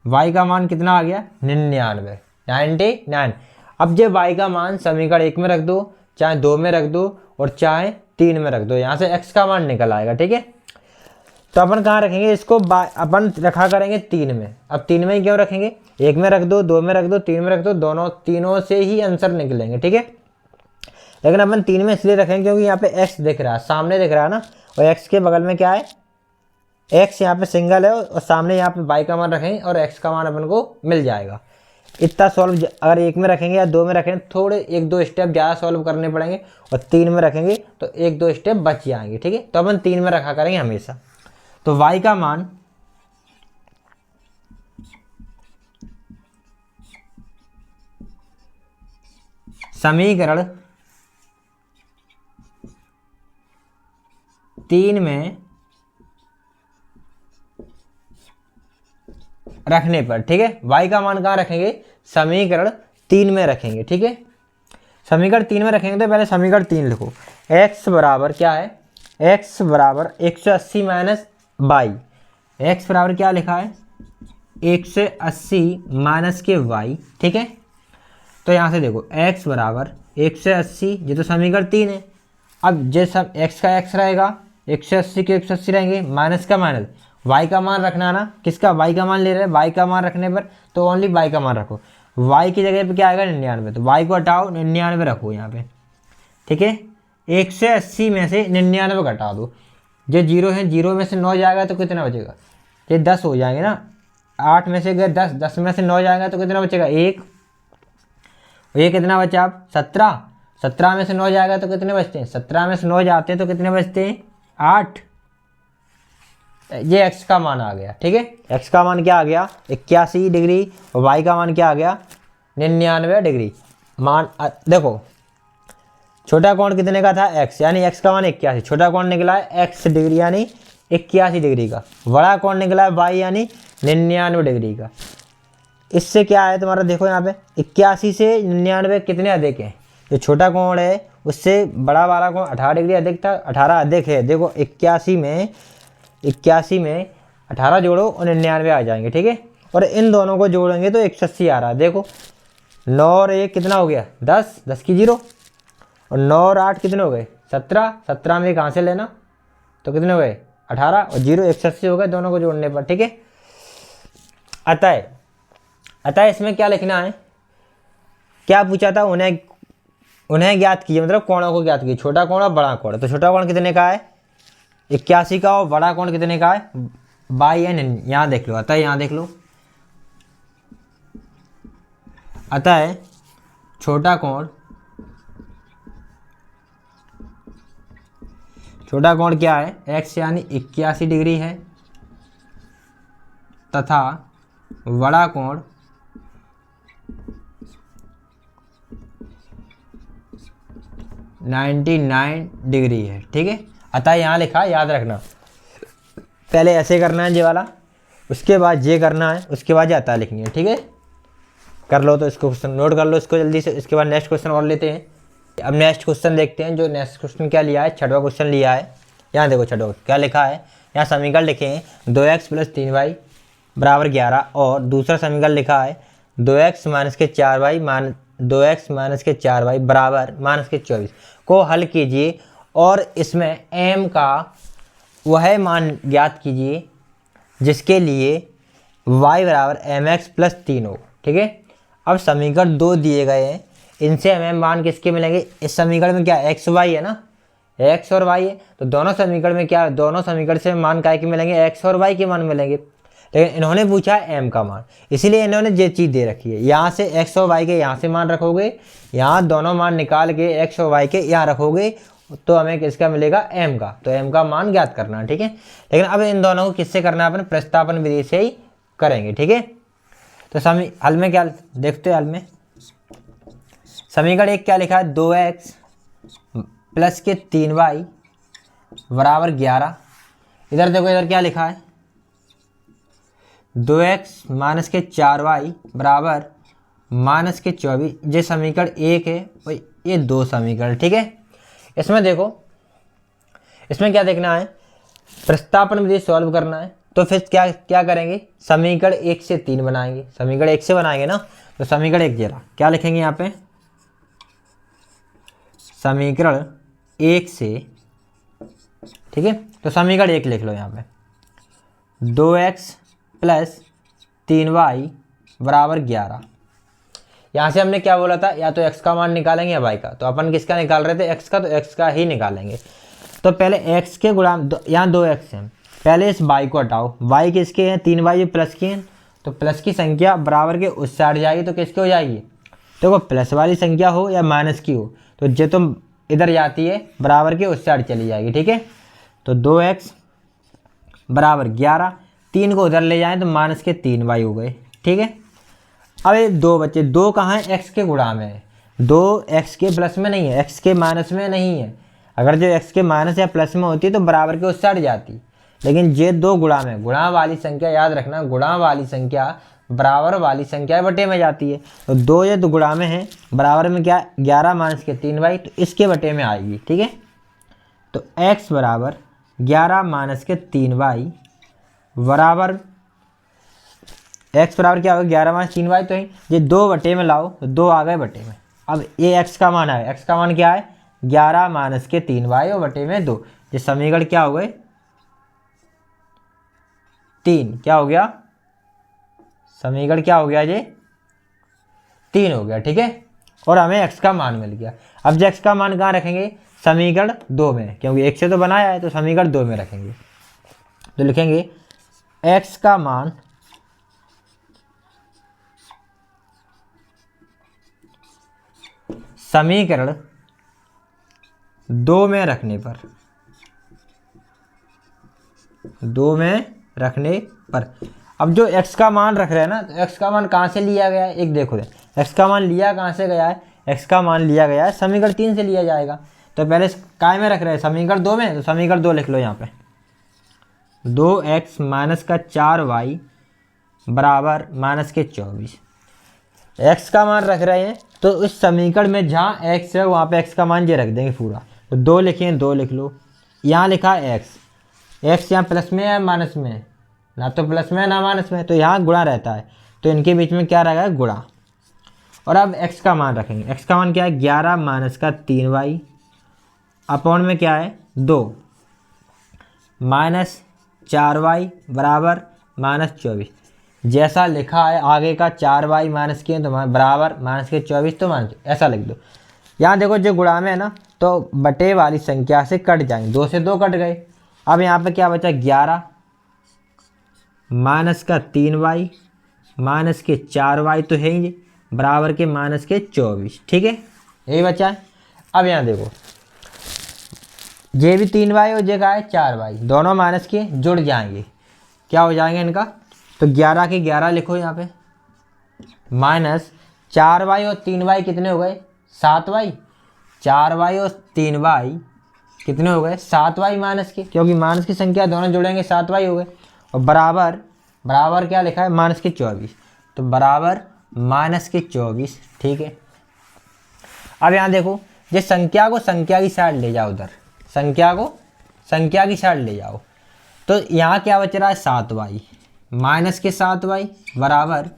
y का मान कितना आ गया, 99। अब ये y का मान समीकरण 1 में रख दो, चाहे 2 में रख दो, और चाहे 3 में रख दो, यहाँ से x का मान निकल आएगा, ठीक है। तो अपन कहाँ रखेंगे इसको, अपन रखा करेंगे 3 में। अब 3 में ही क्यों रखेंगे, 1 में रख दो, 2 में रख दो, 3 में रख दो, दोनों तीनों से ही आंसर निकलेंगे, ठीक है। लेकिन अपन 3 में इसलिए रखेंगे क्योंकि यहाँ पे x दिख रहा है, सामने दिख रहा है ना, और x के बगल में क्या है, x यहाँ पे सिंगल है, और सामने यहाँ पे y का मान रखेंगे और x का मान अपन को मिल जाएगा। इतना सॉल्व अगर एक में रखेंगे या दो में रखेंगे थोड़े एक दो स्टेप ज़्यादा सॉल्व करने पड़ेंगे, और तीन में रखेंगे तो एक दो स्टेप बच जाएंगे। ठीक है, तो अपन तीन में रखा करेंगे हमेशा। तो y का मान समीकरण 3 में रखने पर, ठीक है, y का मान कहाँ रखेंगे, समीकरण 3 में रखेंगे। ठीक है, समीकरण 3 में रखेंगे तो पहले समीकरण 3 लिखो। x बराबर क्या है, x बराबर 180 माइनस वाई। एक्स बराबर क्या लिखा है, 180 माइनस के y। ठीक है, तो यहाँ से देखो x बराबर 180, ये तो समीकरण 3 है। अब जैसा x का x रहेगा, 180 के 180 रहेंगे, माइनस का माइनस, y का मान रखना ना, किसका, y का मान ले रहे हैं, y का मान रखने पर तो ओनली y का मान रखो। y की जगह पे क्या आएगा 99, तो y को हटाओ 99 रखो यहाँ पे। ठीक है, 180 में से 99 घटा दो, जो जीरो है, जीरो में से 9 जाएगा तो कितना बचेगा, ये 10 हो जाएंगे ना। 8 में से अगर 10, 10 में से 9 जाएगा तो कितना बचेगा, 1। ये कितना बचा आप, 17। 17 में से 9 जाएगा तो कितने बचते हैं, 17 में से 9 जाते हैं तो कितने बचते हैं, 8। ये x का मान आ गया। ठीक है, x का मान क्या आ गया, 81 डिग्री, और y का मान क्या आ गया, 99 डिग्री। मान देखो छोटा कोण कितने का था, x, यानी x का मान 81, छोटा कोण निकला है x डिग्री यानी 81 डिग्री का, बड़ा कोण निकला है y यानी 99 डिग्री का। इससे क्या है तुम्हारा, देखो यहाँ पे 81 से 99 कितने अधिक है, जो छोटा कोण है उससे बड़ा वाला कोण 18 डिग्री अधिक था, 18 अधिक है। देखो 81 में 18 जोड़ो और 99 आ जाएंगे। ठीक है, और इन दोनों को जोड़ेंगे तो 180 आ रहा है। देखो 9 और 1 कितना हो गया, 10, 10 की 0, और 9 और 8 कितने हो गए, 17, 17 में कहाँ से लेना तो कितने हो गए, 18, और 0 180 हो गए दोनों को जोड़ने पर। ठीक है, अतः इसमें क्या लिखना है, क्या पूछा था, उन्हें ज्ञात कीजिए, मतलब कोणों को ज्ञात कीजिए, छोटा कोण और बड़ा कोण। तो छोटा कोण कितने का है, 81 का, और बड़ा कोण कितने का है, 22। यहाँ देख लो, अतः यहाँ देख लो, अतः छोटा कोण क्या है, x यानी 81 डिग्री है, तथा बड़ा कोण 99 डिग्री है। ठीक है, अतः यहाँ लिखा, याद रखना, पहले ऐसे करना है ये वाला, उसके बाद ये करना है, उसके बाद ये अतः लिखनी है। ठीक है, कर लो, तो इसको क्वेश्चन नोट कर लो इसको जल्दी से। इसके बाद नेक्स्ट क्वेश्चन और लेते हैं। अब नेक्स्ट क्वेश्चन देखते हैं, जो नेक्स्ट क्वेश्चन क्या लिया है, छठवां क्वेश्चन लिया है। यहाँ देखो छठवां क्या लिखा है, यहाँ समीकरण लिखे हैं 2x + 3y बराबर 11, और दूसरा समीकरण लिखा है 2x - के 4y बराबर -24 को हल कीजिए, और इसमें m का वह मान ज्ञात कीजिए जिसके लिए y बराबर mx + 3 हो। ठीक है, अब समीकरण 2 दिए गए हैं, इनसे हमें मान किसके मिलेंगे, इस समीकरण में क्या x y है ना, x और y है, तो दोनों समीकरण में क्या, दोनों समीकरण से मान काय के मिलेंगे, x और y के मान मिलेंगे। लेकिन इन्होंने पूछा है m का मान, इसीलिए इन्होंने ये चीज़ दे रखी है, यहाँ से x और y के यहाँ से मान रखोगे, यहाँ दोनों मान निकाल के x और y के यहाँ रखोगे, तो हमें किसका मिलेगा, m का। तो m का मान ज्ञात करना है। ठीक है, लेकिन अब इन दोनों को किससे करना है, अपन प्रतिस्थापन विधि से ही करेंगे। ठीक है, तो हल में क्या देखते हैं, हल में समीकरण 1 क्या लिखा है, 2x + के 3y बराबर 11। इधर देखो, इधर क्या लिखा है, 2x - के 4y बराबर -के 24। ये समीकरण 1 है, भाई ये 2 समीकरण। ठीक है, इसमें देखो, इसमें क्या देखना है, प्रतिस्थापन विधि सॉल्व करना है। तो फिर क्या करेंगे, समीकरण 1 से 3 बनाएंगे, समीकरण 1 से बनाएंगे ना, तो समीकरण 1 जरा क्या लिखेंगे यहाँ पे, समीकरण 1 से, ठीक है, तो समीकरण 1 लिख लो यहाँ पे, 2x + 3y बराबर 11। यहाँ से हमने क्या बोला था, या तो x का मान निकालेंगे या y का, तो अपन किसका निकाल रहे थे, x का, तो x का ही निकालेंगे। तो पहले x के गुणाम यहाँ 2x हैं, पहले इस y को हटाओ, y किसके हैं, 3y प्लस के हैं, तो प्लस की संख्या बराबर के उस साइड जाएगी तो किसकी हो जाएगी, देखो प्लस वाली संख्या हो या माइनस की हो तो जो तुम इधर जाती है बराबर के उस साइड चली जाएगी। ठीक है, तो 2x बराबर 11, 3 को उधर ले जाएं तो माइनस के 3y हो गए। ठीक है, अब ये 2 बच्चे, 2 कहाँ है, x के गुणा में है, 2 x के प्लस में नहीं है, x के माइनस में नहीं है। अगर जो x के माइनस या प्लस में होती तो बराबर के उस साइड जाती, लेकिन ये 2 गुणा में, गुणा वाली संख्या याद रखना, गुणा वाली संख्या बराबर वाली संख्या बटे में जाती है। तो 2 ये 2 गुणा में है, बराबर में क्या, 11 माइनस के 3y, तो इसके बटे में आएगी। ठीक है, तो x बराबर 11 माइनस के 3y बराबर, x बराबर क्या होगा, 11 माइनस 3y, तो ये 2 बटे में लाओ तो 2 आ गए बटे में। अब ये x का मान है, x का मान क्या है, 11 माइनस के 3y और बटे में 2। ये समीकरण क्या हो गए, 3, क्या हो गया, समीकरण क्या हो गया, ये 3 हो गया। ठीक है, और हमें x का मान मिल गया। अब जो x का मान कहाँ रखेंगे, समीकरण 2 में, क्योंकि 1 से तो बनाया है तो समीकरण 2 में रखेंगे। तो लिखेंगे x का मान समीकरण 2 में रखने पर, 2 में रखने पर। अब जो x का मान रख रहे हैं ना, तो x का मान कहाँ से लिया गया है, एक देखो x का मान लिया कहाँ से गया है, x का मान लिया गया है समीकरण 3 से लिया जाएगा। तो पहले काय में रख रहे हैं, समीकरण 2 में, तो समीकरण 2 लिख लो यहाँ पे, 2x माइनस का 4y बराबर माइनस के 24। x का मान रख रहे हैं तो इस समीकरण में जहाँ x है वहाँ पे x का मान ये रख देंगे पूरा। तो 2 लिखिए, 2 लिख लो, यहाँ लिखा है x यहाँ प्लस में है माइनस में है, ना तो प्लस में है ना माइनस में, तो यहाँ गुणा रहता है, तो इनके बीच में क्या रहेगा, गुणा। और अब x का मान रखेंगे, x का मान क्या है, 11 माइनस का 3y अपॉन में क्या है 2 माइनस 4y बराबर माइनस 24। जैसा लिखा है आगे का 4y माइनस के तो बराबर माइनस के 24, तो माइनस ऐसा लिख दो। यहाँ देखो जो गुणा में है ना, तो बटे वाली संख्या से कट जाएंगे, 2 से 2 कट गए। अब यहाँ पे क्या बचा, 11 माइनस का 3y माइनस के 4y तो है ही, बराबर के माइनस के 24। ठीक है, यही बचा है। अब यहाँ देखो ये भी 3y और ये का है 4y, दोनों माइनस के जुड़ जाएंगे, क्या हो जाएंगे इनका, तो 11 के 11 लिखो यहाँ पे, माइनस 4y और 3y कितने हो गए, 7y, 4y और 3y कितने हो गए, 7y माइनस के, क्योंकि माइनस की संख्या दोनों जुड़ेंगे 7y हो गए, और बराबर, बराबर क्या लिखा है, माइनस के 24, तो बराबर माइनस के 24। ठीक है, अब यहाँ देखो ये संख्या को संख्या की साइड ले जाओ, उधर संख्या को संख्या की साइड ले जाओ, तो यहाँ क्या बच रहा है, 7y माइनस के 7y बराबर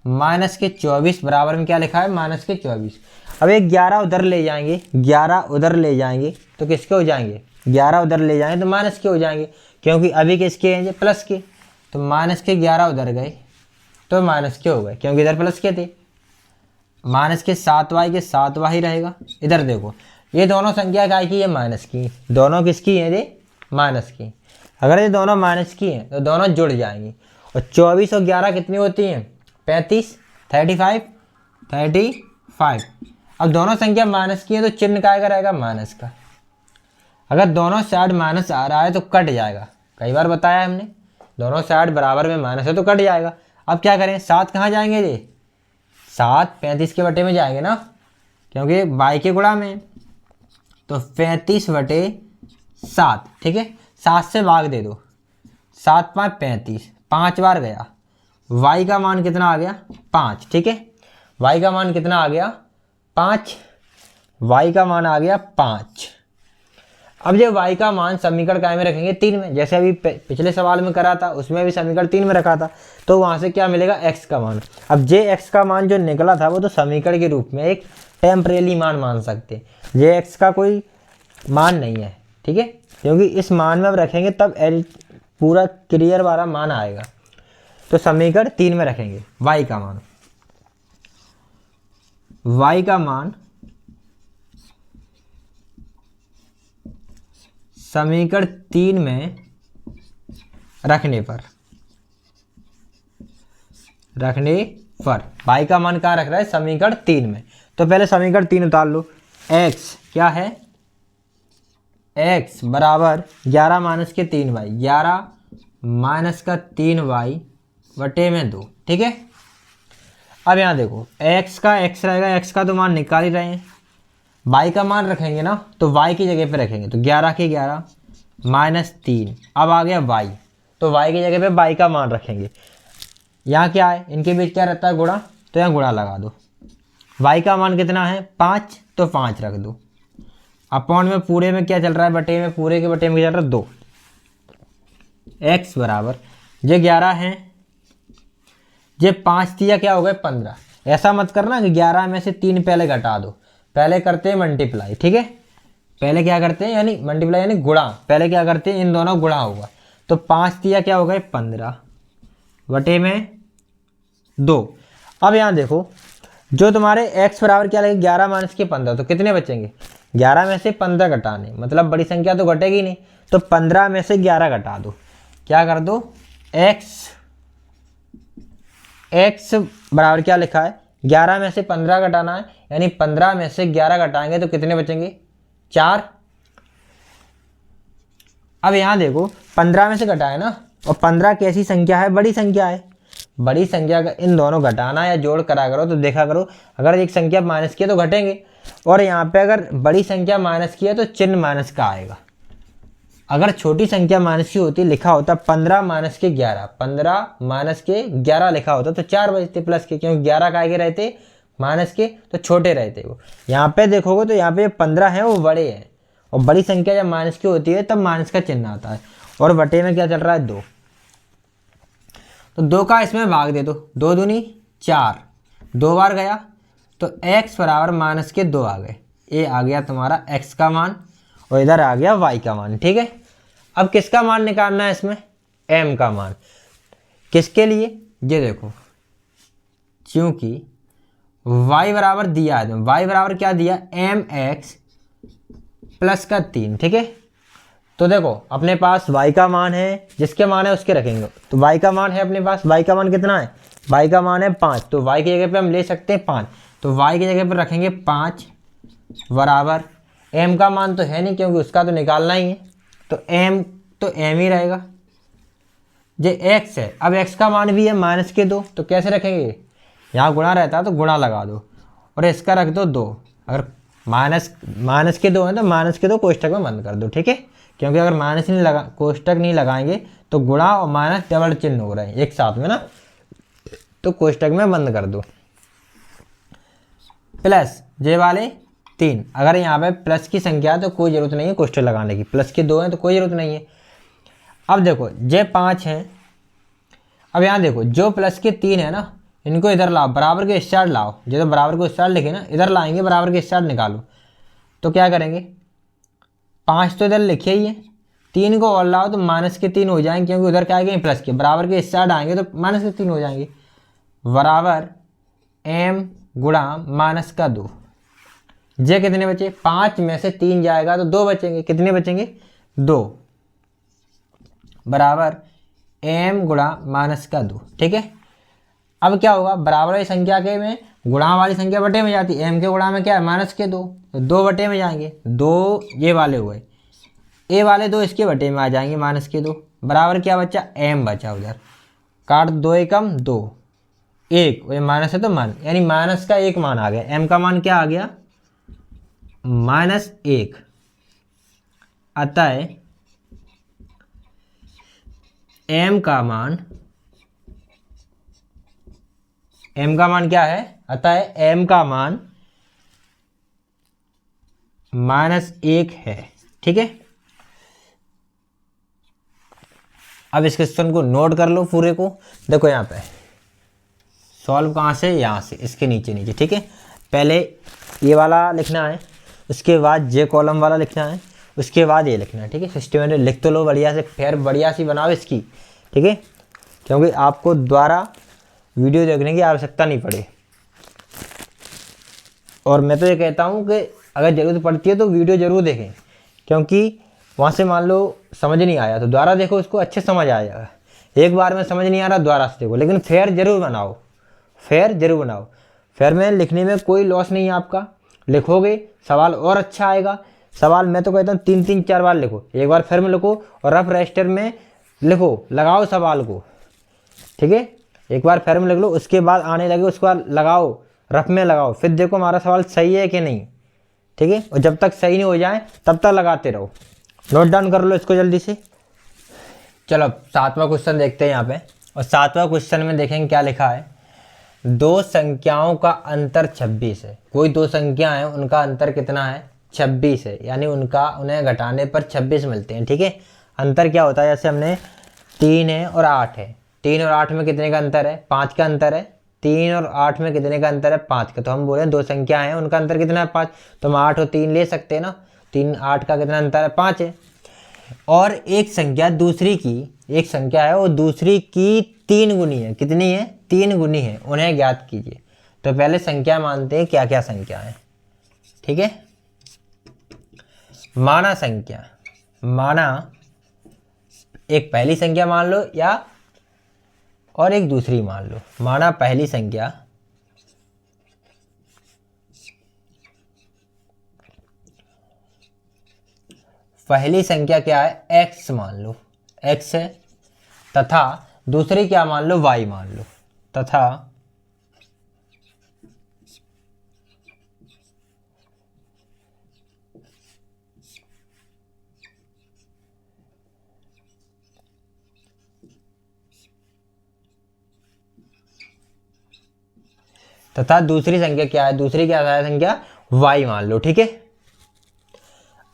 माइनस के 24, बराबर में क्या लिखा है, माइनस के 24। अब ये 11 उधर ले जाएंगे, 11 उधर ले जाएंगे तो किसके हो जाएंगे, 11 उधर ले जाएंगे तो माइनस के हो जाएंगे, क्योंकि अभी किसके हैं, प्लस के, तो माइनस के 11 उधर गए तो माइनस के हो गए, क्योंकि इधर प्लस के थे। माइनस के 7y के 7y रहेगा। इधर देखो ये दोनों संख्या काय की है, माइनस की, दोनों किसकी है, ये माइनस की। अगर ये दोनों माइनस की हैं तो दोनों जुड़ जाएंगी, और 24 और 11 कितनी होती हैं, 35, 35। अब दोनों संख्या माइनस की है तो चिन्ह काय का रहेगा, माइनस का। अगर दोनों साइड माइनस आ रहा है तो कट जाएगा, कई बार बताया हमने, दोनों साइड बराबर में माइनस है तो कट जाएगा। अब क्या करें, 7 कहाँ जाएंगे, ये 7 35 के बटे में जाएंगे ना, क्योंकि y के गुणा में, तो 35 बटे 7। ठीक है, 7 से भाग दे दो, 7 5 35, 5 बार गया, y का मान कितना आ गया, 5। ठीक है, y का मान कितना आ गया, 5, y का मान आ गया 5। अब ये y का मान समीकरण काय में रखेंगे, 3 में, जैसे अभी पिछले सवाल में करा था उसमें भी समीकरण 3 में रखा था, तो वहाँ से क्या मिलेगा, x का मान। अब जे x का मान जो निकला था वो तो समीकरण के रूप में एक टेम्परेरी मान मान सकते हैं, जे x का कोई मान नहीं है। ठीक है, क्योंकि इस मान में अब रखेंगे तब एल पूरा क्लियर वाला मान आएगा, तो समीकरण 3 में रखेंगे y का मान, y का मान समीकरण 3 में रखने पर रखने पर y का मान कहाँ रख रहा है, समीकरण 3 में। तो पहले समीकरण 3 उतार लो। x क्या है, x बराबर 11 माइनस के 3y, 11 माइनस का 3y बटे में 2, ठीक है। अब यहाँ देखो x का x रहेगा, x का तो मान निकाल ही रहे हैं, y का मान रखेंगे ना तो y की जगह पे रखेंगे, तो 11 के 11 माइनस 3, अब आ गया y, तो y की जगह पे y का मान रखेंगे। यहाँ क्या है, इनके बीच क्या रहता है, गुणा, तो यहाँ गुणा लगा दो। y का मान कितना है 5, तो 5 रख दो। अपॉन में पूरे में क्या चल रहा है, बटे में, पूरे के बटे में क्या चल रहा है 2। x बराबर ये 11 है, ये 5 दिया क्या हो गए 15। ऐसा मत करना कि 11 में से 3 पहले घटा दो, पहले करते हैं मल्टीप्लाई, ठीक है। पहले क्या करते हैं, यानी मल्टीप्लाई यानी गुणा, पहले क्या करते हैं इन दोनों गुणा होगा। तो 5 दिया क्या हो गए 15 बटे में 2। अब यहाँ देखो जो तुम्हारे x बराबर क्या लगेगा 11 माइनस के 15, तो कितने बचेंगे, 11 में से 15 घटाने, मतलब बड़ी संख्या तो घटेगी नहीं, तो 15 में से 11 घटा दो। क्या कर दो, x बराबर क्या लिखा है, 11 में से 15 घटाना है, यानी 15 में से 11 घटाएंगे तो कितने बचेंगे 4। अब यहाँ देखो 15 में से घटाए ना, और 15 कैसी संख्या है, बड़ी संख्या है। बड़ी संख्या का इन दोनों घटाना या जोड़ करा करो तो देखा करो, अगर एक संख्या माइनस की है तो घटेंगे, और यहाँ पे अगर बड़ी संख्या माइनस की है तो चिन्ह माइनस का आएगा। अगर छोटी संख्या माइनस की होती, लिखा होता 15 माइनस के 11, 15 माइनस के 11 लिखा होता तो 4 बचते प्लस के, क्योंकि 11 का आगे रहते माइनस के तो छोटे रहते वो। यहाँ पे देखोगे तो यहाँ पे 15 है वो बड़े हैं, और बड़ी संख्या जब माइनस की होती है तब माइनस का चिन्ह आता है। और बटे में क्या चल रहा है 2, तो 2 का इसमें भाग दे दो, 2 दूनी 4, 2 बार गया तो x बराबर माइनस के 2 आ गए। ये आ गया तुम्हारा x का मान, और इधर आ गया y का मान, ठीक है। अब किसका मान निकालना है इसमें, m का मान। किसके लिए, ये देखो क्योंकि y बराबर दिया है, y बराबर क्या दिया mx प्लस का 3, ठीक है। तो देखो अपने पास y का मान है, जिसके मान है उसके रखेंगे। तो y का मान है अपने पास, y का मान कितना है, y का मान है 5, तो y की जगह पे हम ले सकते हैं 5, तो y की जगह पे रखेंगे 5 बराबर m का मान तो है नहीं क्योंकि उसका तो निकालना ही है, तो m ही रहेगा। ये x है, अब x का मान भी है माइनस के 2, तो कैसे रखेंगे, यहाँ गुणा रहता है तो गुणा लगा दो, और इसका रख दो 2। अगर माइनस के 2 है तो माइनस के 2 कोष्टक में बंद कर दो, ठीक है। क्योंकि अगर माइनस नहीं लगा, कोष्टक नहीं लगाएंगे तो गुणा और माइनस डबल चिन्ह हो रहे हैं एक साथ में ना, तो कोष्टक में बंद कर दो। प्लस जे वाले 3, अगर यहाँ पे प्लस की संख्या है तो कोई ज़रूरत नहीं है कोष्टक लगाने की, प्लस के 2 हैं तो कोई ज़रूरत नहीं है। अब देखो जे 5 हैं, अब यहाँ देखो जो प्लस के 3 है ना, इनको इधर लाओ, बराबर के स्टार लाओ, जो बराबर को स्टार लिखे ना इधर लाएंगे, बराबर के स्टार निकालो। तो क्या करेंगे, 5 तो इधर लिखे ही है, 3 को और लाओ तो माइनस के 3 हो जाएंगे, क्योंकि उधर क्या आएंगे प्लस के, बराबर के स्टार आएंगे तो माइनस के 3 हो जाएंगे। बराबर m गुणा माइनस का 2, जे कितने बचे, 5 में से 3 जाएगा तो 2 बचेंगे, कितने बचेंगे 2, बराबर m गुणा माइनस का 2, ठीक है। अब क्या होगा, बराबर वाली संख्या के में गुणा वाली संख्या बटे में जाती है, m के गुणा में क्या है माइनस के 2, तो 2 बटे में जाएंगे, 2 ये वाले हुए, a वाले 2 इसके बटे में आ जाएंगे माइनस के 2, बराबर क्या बचा m बचा, उधर काट 2 एकम 2, 1, ये माइनस है तो मान, यानी माइनस का 1 मान आ गया, m का मान क्या आ गया -1। अतः m का मान क्या है, अतः m का मान -1 है, ठीक है। अब इस क्वेश्चन को नोट कर लो पूरे को, देखो यहाँ पे सॉल्व कहाँ से, यहाँ से इसके नीचे नीचे, ठीक है। पहले ये वाला लिखना है, उसके बाद जे कॉलम वाला लिखना है, उसके बाद ये लिखना है, ठीक है। सिस्टमेटिक लिख तो लो बढ़िया से, फिर बढ़िया सी बनाओ इसकी, ठीक है, क्योंकि आपको दोबारा वीडियो देखने की आवश्यकता नहीं पड़े। और मैं तो ये कहता हूँ कि अगर ज़रूरत पड़ती है तो वीडियो ज़रूर देखें, क्योंकि वहाँ से मान लो समझ नहीं आया तो दोबारा देखो, उसको अच्छे समझ आ जाएगा। एक बार में समझ नहीं आ रहा दोबारा से देखो, लेकिन फिर ज़रूर बनाओ। फिर जरूर बनाओ। फिर में लिखने में कोई लॉस नहीं है आपका, लिखोगे सवाल और अच्छा आएगा। सवाल मैं तो कहता हूँ 3-3-4 बार लिखो, एक बार फिर में लिखो और रफ रजिस्टर में लिखो, लगाओ सवाल को, ठीक है। एक बार फिर में लिख लो, उसके बाद आने लगे उसके बाद लगाओ, रफ में लगाओ, फिर देखो हमारा सवाल सही है कि नहीं, ठीक है। और जब तक सही नहीं हो जाए तब तक लगाते रहो। नोट डाउन कर लो इसको जल्दी से। चलो 7वां क्वेश्चन देखते हैं यहाँ पे। और 7वां क्वेश्चन में देखेंगे क्या लिखा है। दो संख्याओं का अंतर 26 है। कोई दो संख्या है, उनका अंतर कितना है, 26 है, यानी उन्हें घटाने पर 26 मिलते हैं, ठीक है। अंतर क्या होता है, जैसे हमने 3 है और 8 है, 3 और 8 में कितने का अंतर है, 5 का अंतर है। 3 और 8 में कितने का अंतर है, 5 का। तो हम बोले दो संख्या है उनका अंतर कितना है, 5। तो हम 8 और 3 ले सकते हैं ना। 3 8 का कितना अंतर है, 5 है। और एक संख्या दूसरी की, एक संख्या है वो दूसरी की 3 गुनी है। कितनी है, 3 गुनी है, उन्हें ज्ञात कीजिए। तो पहले संख्या मानते हैं क्या क्या संख्या है, ठीक है। माना संख्या, माना एक पहली संख्या मान लो या और एक दूसरी मान लो। माना पहली संख्या क्या है, x मान लो, x है, तथा दूसरी क्या मान लो, y मान लो, तथा दूसरी संख्या क्या है, दूसरी क्या है संख्या, y मान लो, ठीक है।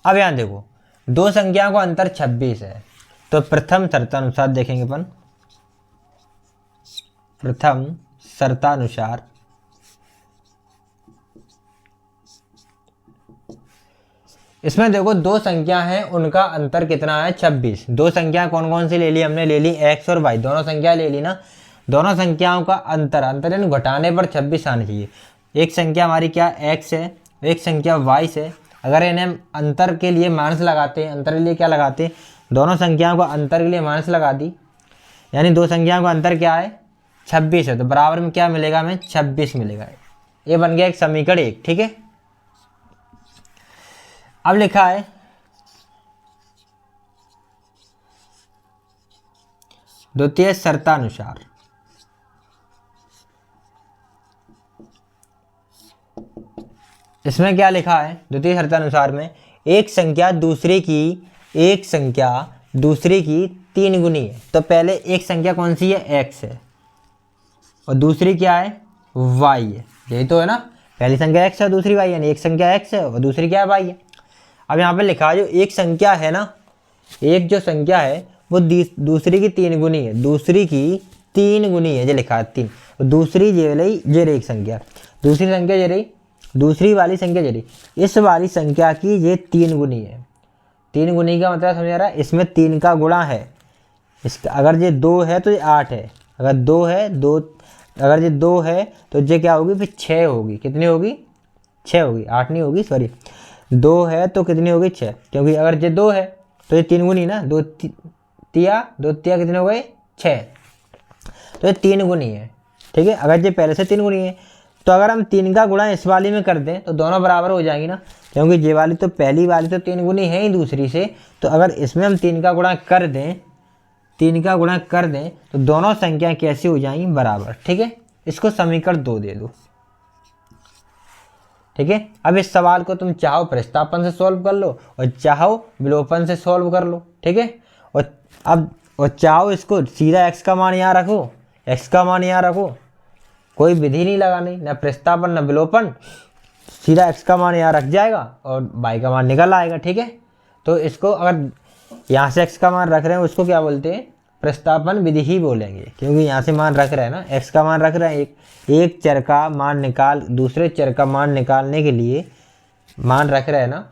अब यहां देखो दो संख्याओं का अंतर 26 है। तो प्रथम शर्तानुसार देखेंगे अपन, प्रथम शर्तानुसार इसमें देखो दो संख्या हैं, उनका अंतर कितना है, 26। दो संख्या कौन कौन सी ले ली हमने, ले ली x और y, दोनों संख्या ले ली ना। दोनों संख्याओं का अंतर, अंतर यानी घटाने पर 26 आना चाहिए। एक संख्या हमारी क्या x है, एक संख्या y है। अगर इन्हें अंतर के लिए माइनस लगाते हैं, अंतर के लिए क्या लगाते हैं, दोनों संख्याओं को अंतर के लिए माइनस लगा दी, यानी दो संख्याओं का अंतर क्या है, 26 है। तो बराबर में क्या मिलेगा हमें, 26 मिलेगा। ये बन गया एक समीकरण 1, ठीक है। अब लिखा है द्वितीय शर्तानुसार, इसमें क्या लिखा है, द्वितीय शर्तानुसार में एक संख्या दूसरे की, एक संख्या दूसरे की 3 गुनी है। तो पहले एक संख्या कौन सी है, x है, और दूसरी क्या है, y है। यही तो है ना, पहली संख्या x है, दूसरी y है, यानी एक संख्या x है और दूसरी क्या है, y है। अब यहाँ पे लिखा है जो एक संख्या है ना, एक जो संख्या है वो दूसरी की 3 गुनी है, दूसरी की 3 गुनी है, जो लिखा है 3। दूसरी जे रही एक संख्या, दूसरी संख्या जे रही, दूसरी वाली संख्या जे रही, इस वाली संख्या की ये 3 गुनी है। 3 गुनी का मतलब समझ आ रहा है, इसमें 3 का गुणा है। इसका अगर ये 2 है तो ये 8 है, अगर 2 है, अगर ये 2 है तो ये क्या होगी, फिर 6 होगी। कितनी होगी, 6 होगी, 8 नहीं होगी, सॉरी। 2 है तो कितनी होगी, 6, क्योंकि अगर ये 2 है तो ये 3 गुनी ना, 2 तिया कितने हो गए, 6। तो ये 3 गुनी है, ठीक है। अगर ये पहले से 3 गुनी है तो अगर हम 3 का गुणा इस वाली में कर दें तो दोनों बराबर हो जाएंगी ना, क्योंकि ये वाली तो पहली वाली तो 3 गुनी है ही दूसरी से। तो अगर इसमें हम 3 का गुणा कर दें, 3 का गुणा कर दें तो दोनों संख्या कैसी हो जाएंगी, बराबर, ठीक है। इसको समीकरण 2 दे दो, ठीक है। अब इस सवाल को तुम चाहो प्रतिस्थापन से सॉल्व कर लो और चाहो विलोपन से सॉल्व कर लो, ठीक है। और चाहो इसको सीधा x का मान यहाँ रखो, x का मान यहाँ रखो, कोई विधि नहीं लगानी, ना प्रतिस्थापन ना विलोपन, सीधा x का मान यहाँ रख जाएगा और y का मान निकल आएगा, ठीक है। तो इसको अगर यहाँ से x का मान रख रहे हैं उसको क्या बोलते हैं, प्रतिस्थापन विधि ही बोलेंगे, क्योंकि यहाँ से मान रख रहे हैं ना, x का मान रख रहे हैं। एक चर का मान दूसरे चर का मान निकालने के लिए मान रख रहे हैं ना।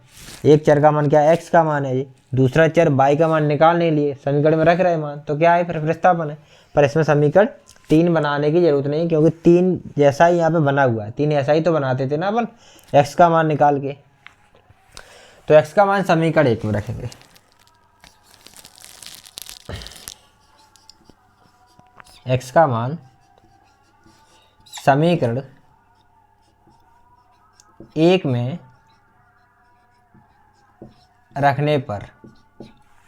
एक चर का मान क्या है, x का मान है, ये दूसरा चर y का मान निकालने के लिए समीकरण में रख रहे हैं मान, तो क्या है, फिर प्रतिस्थापन है। पर इसमें समीकरण 3 बनाने की जरूरत नहीं, क्योंकि 3 जैसा ही यहाँ पे बना हुआ है, 3 ऐसा ही तो बनाते थे ना अपन x का मान निकाल के। तो x का मान समीकरण 1 में रखेंगे। x का मान समीकरण 1 में रखने पर,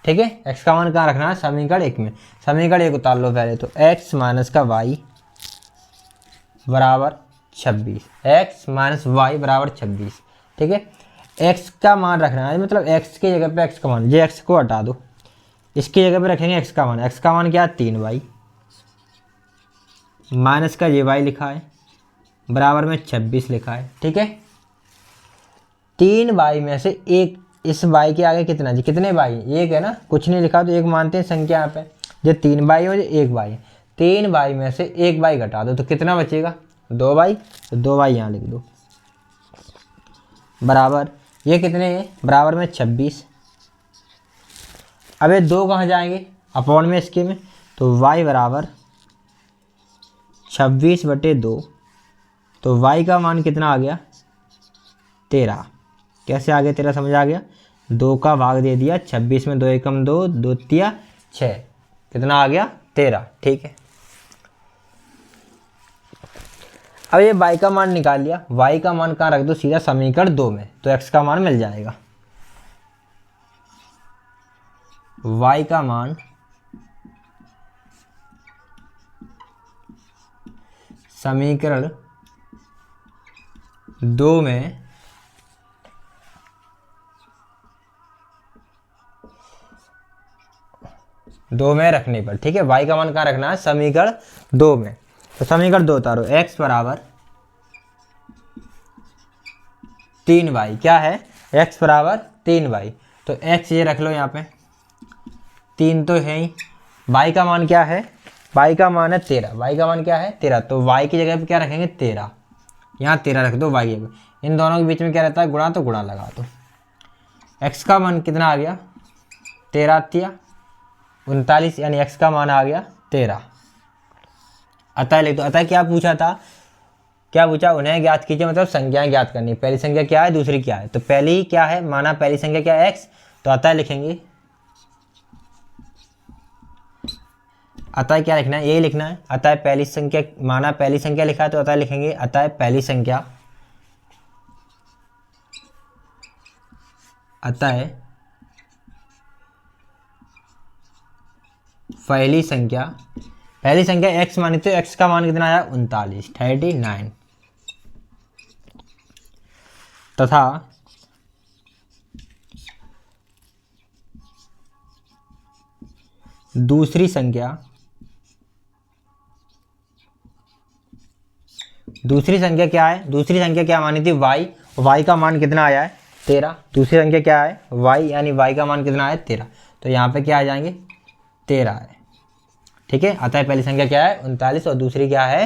ठीक है, x का मान कहाँ रखना है, समीकरण 1 में। समीकरण 1 उतार लो पहले, तो x माइनस का y बराबर 26, x माइनस वाई बराबर 26, ठीक है। x का मान रखना है, मतलब x की जगह पे x का मान, ये x को हटा दो, इसकी जगह पे रखेंगे x का मान। x का मान क्या है, 3y, माइनस का ये y लिखा है, बराबर में 26 लिखा है, ठीक है। 3y में से एक, इस y के आगे कितना जी, कितने y, एक है ना, कुछ नहीं लिखा तो एक मानते हैं संख्या यहाँ पे, जो 3y और 1y है। 3y में से 1y घटा दो तो कितना बचेगा, 2y, तो 2y यहाँ लिख दो, बराबर ये कितने हैं, बराबर में 26। अब ये 2 कहाँ जाएंगे, अपॉन में इसके में, तो y बराबर 26/2, तो y का मान कितना आ गया, 13। कैसे आ गया 13, समझ आ गया, 2 का भाग दे दिया, 26 में 2 एकम 2, 2 तिया 6, कितना आ गया, 13, ठीक है। अब ये y का मान निकाल लिया, y का मान कहाँ रख दो, सीधा समीकरण 2 में, तो x का मान मिल जाएगा। y का मान समीकरण 2 में रखने पर, ठीक है, y का मान कहाँ रखना है, समीकरण 2 में। तो समीकरण 2 उतारो, x बराबर 3y, क्या है, x बराबर 3y, तो x ये रख लो यहाँ पे, 3 तो है ही, y का मान क्या है, y का मान है 13, y का मान क्या है 13, तो y की जगह पे क्या रखेंगे 13, यहाँ 13 रख दो y की जगह। इन दोनों के बीच में क्या रहता है, गुणा, तो गुणा लगा दो। x का मान कितना आ गया, 13 तिया 39, यानी x का मान आ गया 13। अतः लिख दो। अतः क्या पूछा था, क्या पूछा, उन्हें ज्ञात कीजिए, मतलब संख्याएं ज्ञात करनी। पहली संख्या क्या है, दूसरी क्या है, तो पहली क्या है, माना पहली संख्या क्या है, x, तो अतः लिखेंगे, अतः क्या लिखना है, यही लिखना है। अतः पहली संख्या, माना पहली संख्या लिखा है तो अतः लिखेंगे, अतः पहली संख्या, अतः पहली संख्या, पहली संख्या x मानी तो x का मान कितना आया, 39 तथा दूसरी संख्या, क्या है, दूसरी संख्या क्या मानी थी, y का मान कितना आया है 13। दूसरी संख्या क्या है, y, यानी y का मान कितना है 13, तो यहाँ पे क्या आ जाएंगे 13 है, ठीक है। अतः पहली संख्या क्या है 39 और दूसरी क्या है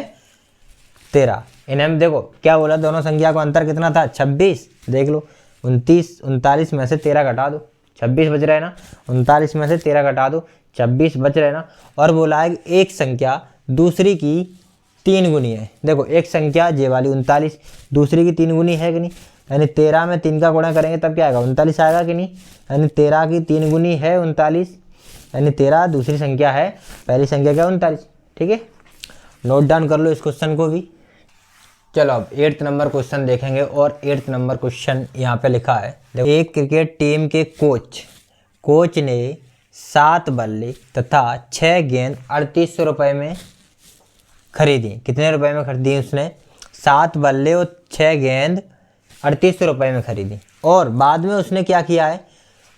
13। इन्हें देखो क्या बोला, दोनों संख्या को अंतर कितना था 26, देख लो 39 में से 13 घटा दो, 26 बच रहे ना, 39 में से 13 घटा दो, 26 बच रहे ना। और बोला है एक संख्या दूसरी की 3 गुनी है। देखो एक संख्या जे वाली 39 दूसरी की 3 गुनी है कि नहीं, यानी 13 में 3 का गुणा करेंगे तब क्या आएगा 39 आएगा कि नहीं, यानी 13 की 3 गुनी है 39, यानी 13 दूसरी संख्या है, पहली संख्या क्या 39, ठीक है। नोट डाउन कर लो इस क्वेश्चन को भी। चलो अब 8th नंबर क्वेश्चन देखेंगे, और 8th नंबर क्वेश्चन यहाँ पे लिखा है, देखो एक क्रिकेट टीम के कोच ने 7 बल्ले तथा 6 गेंद 3800 रुपये में खरीदी। कितने रुपए में खरीदी उसने, 7 बल्ले और 6 गेंद 3800 रुपये में खरीदी। और बाद में उसने क्या किया है,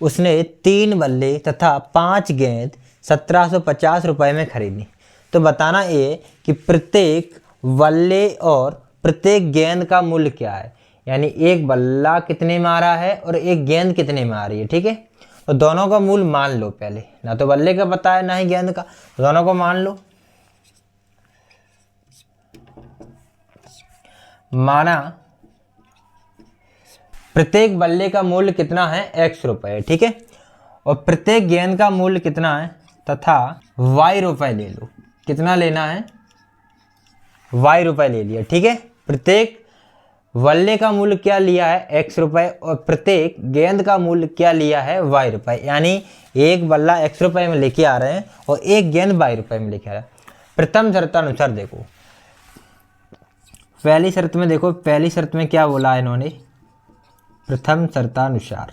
उसने 3 बल्ले तथा 5 गेंद 1750 रुपये में खरीदी। तो बताना ये कि प्रत्येक बल्ले और प्रत्येक गेंद का मूल्य क्या है, यानी एक बल्ला कितने में आ रहा है और एक गेंद कितने में आ रही है, ठीक है। तो दोनों का मूल्य मान लो पहले, ना तो बल्ले का पता है ना ही गेंद का, तो दोनों को मान लो। माना प्रत्येक बल्ले का मूल्य कितना है x रुपए, ठीक है, और प्रत्येक गेंद का मूल्य कितना है तथा y रुपए ले लो। कितना लेना है, y रुपए ले लिया, ठीक है। प्रत्येक बल्ले का मूल्य क्या लिया है x रुपए, और प्रत्येक गेंद का मूल्य क्या लिया है y रुपए, यानी एक बल्ला x रुपए में लेके आ रहे हैं और एक गेंद y रुपए में लेके आ रहे हैं। प्रथम शर्तानुसार देखो, पहली शर्त में देखो, पहली शर्त में क्या बोला है इन्होंने, प्रथम शर्तानुसार।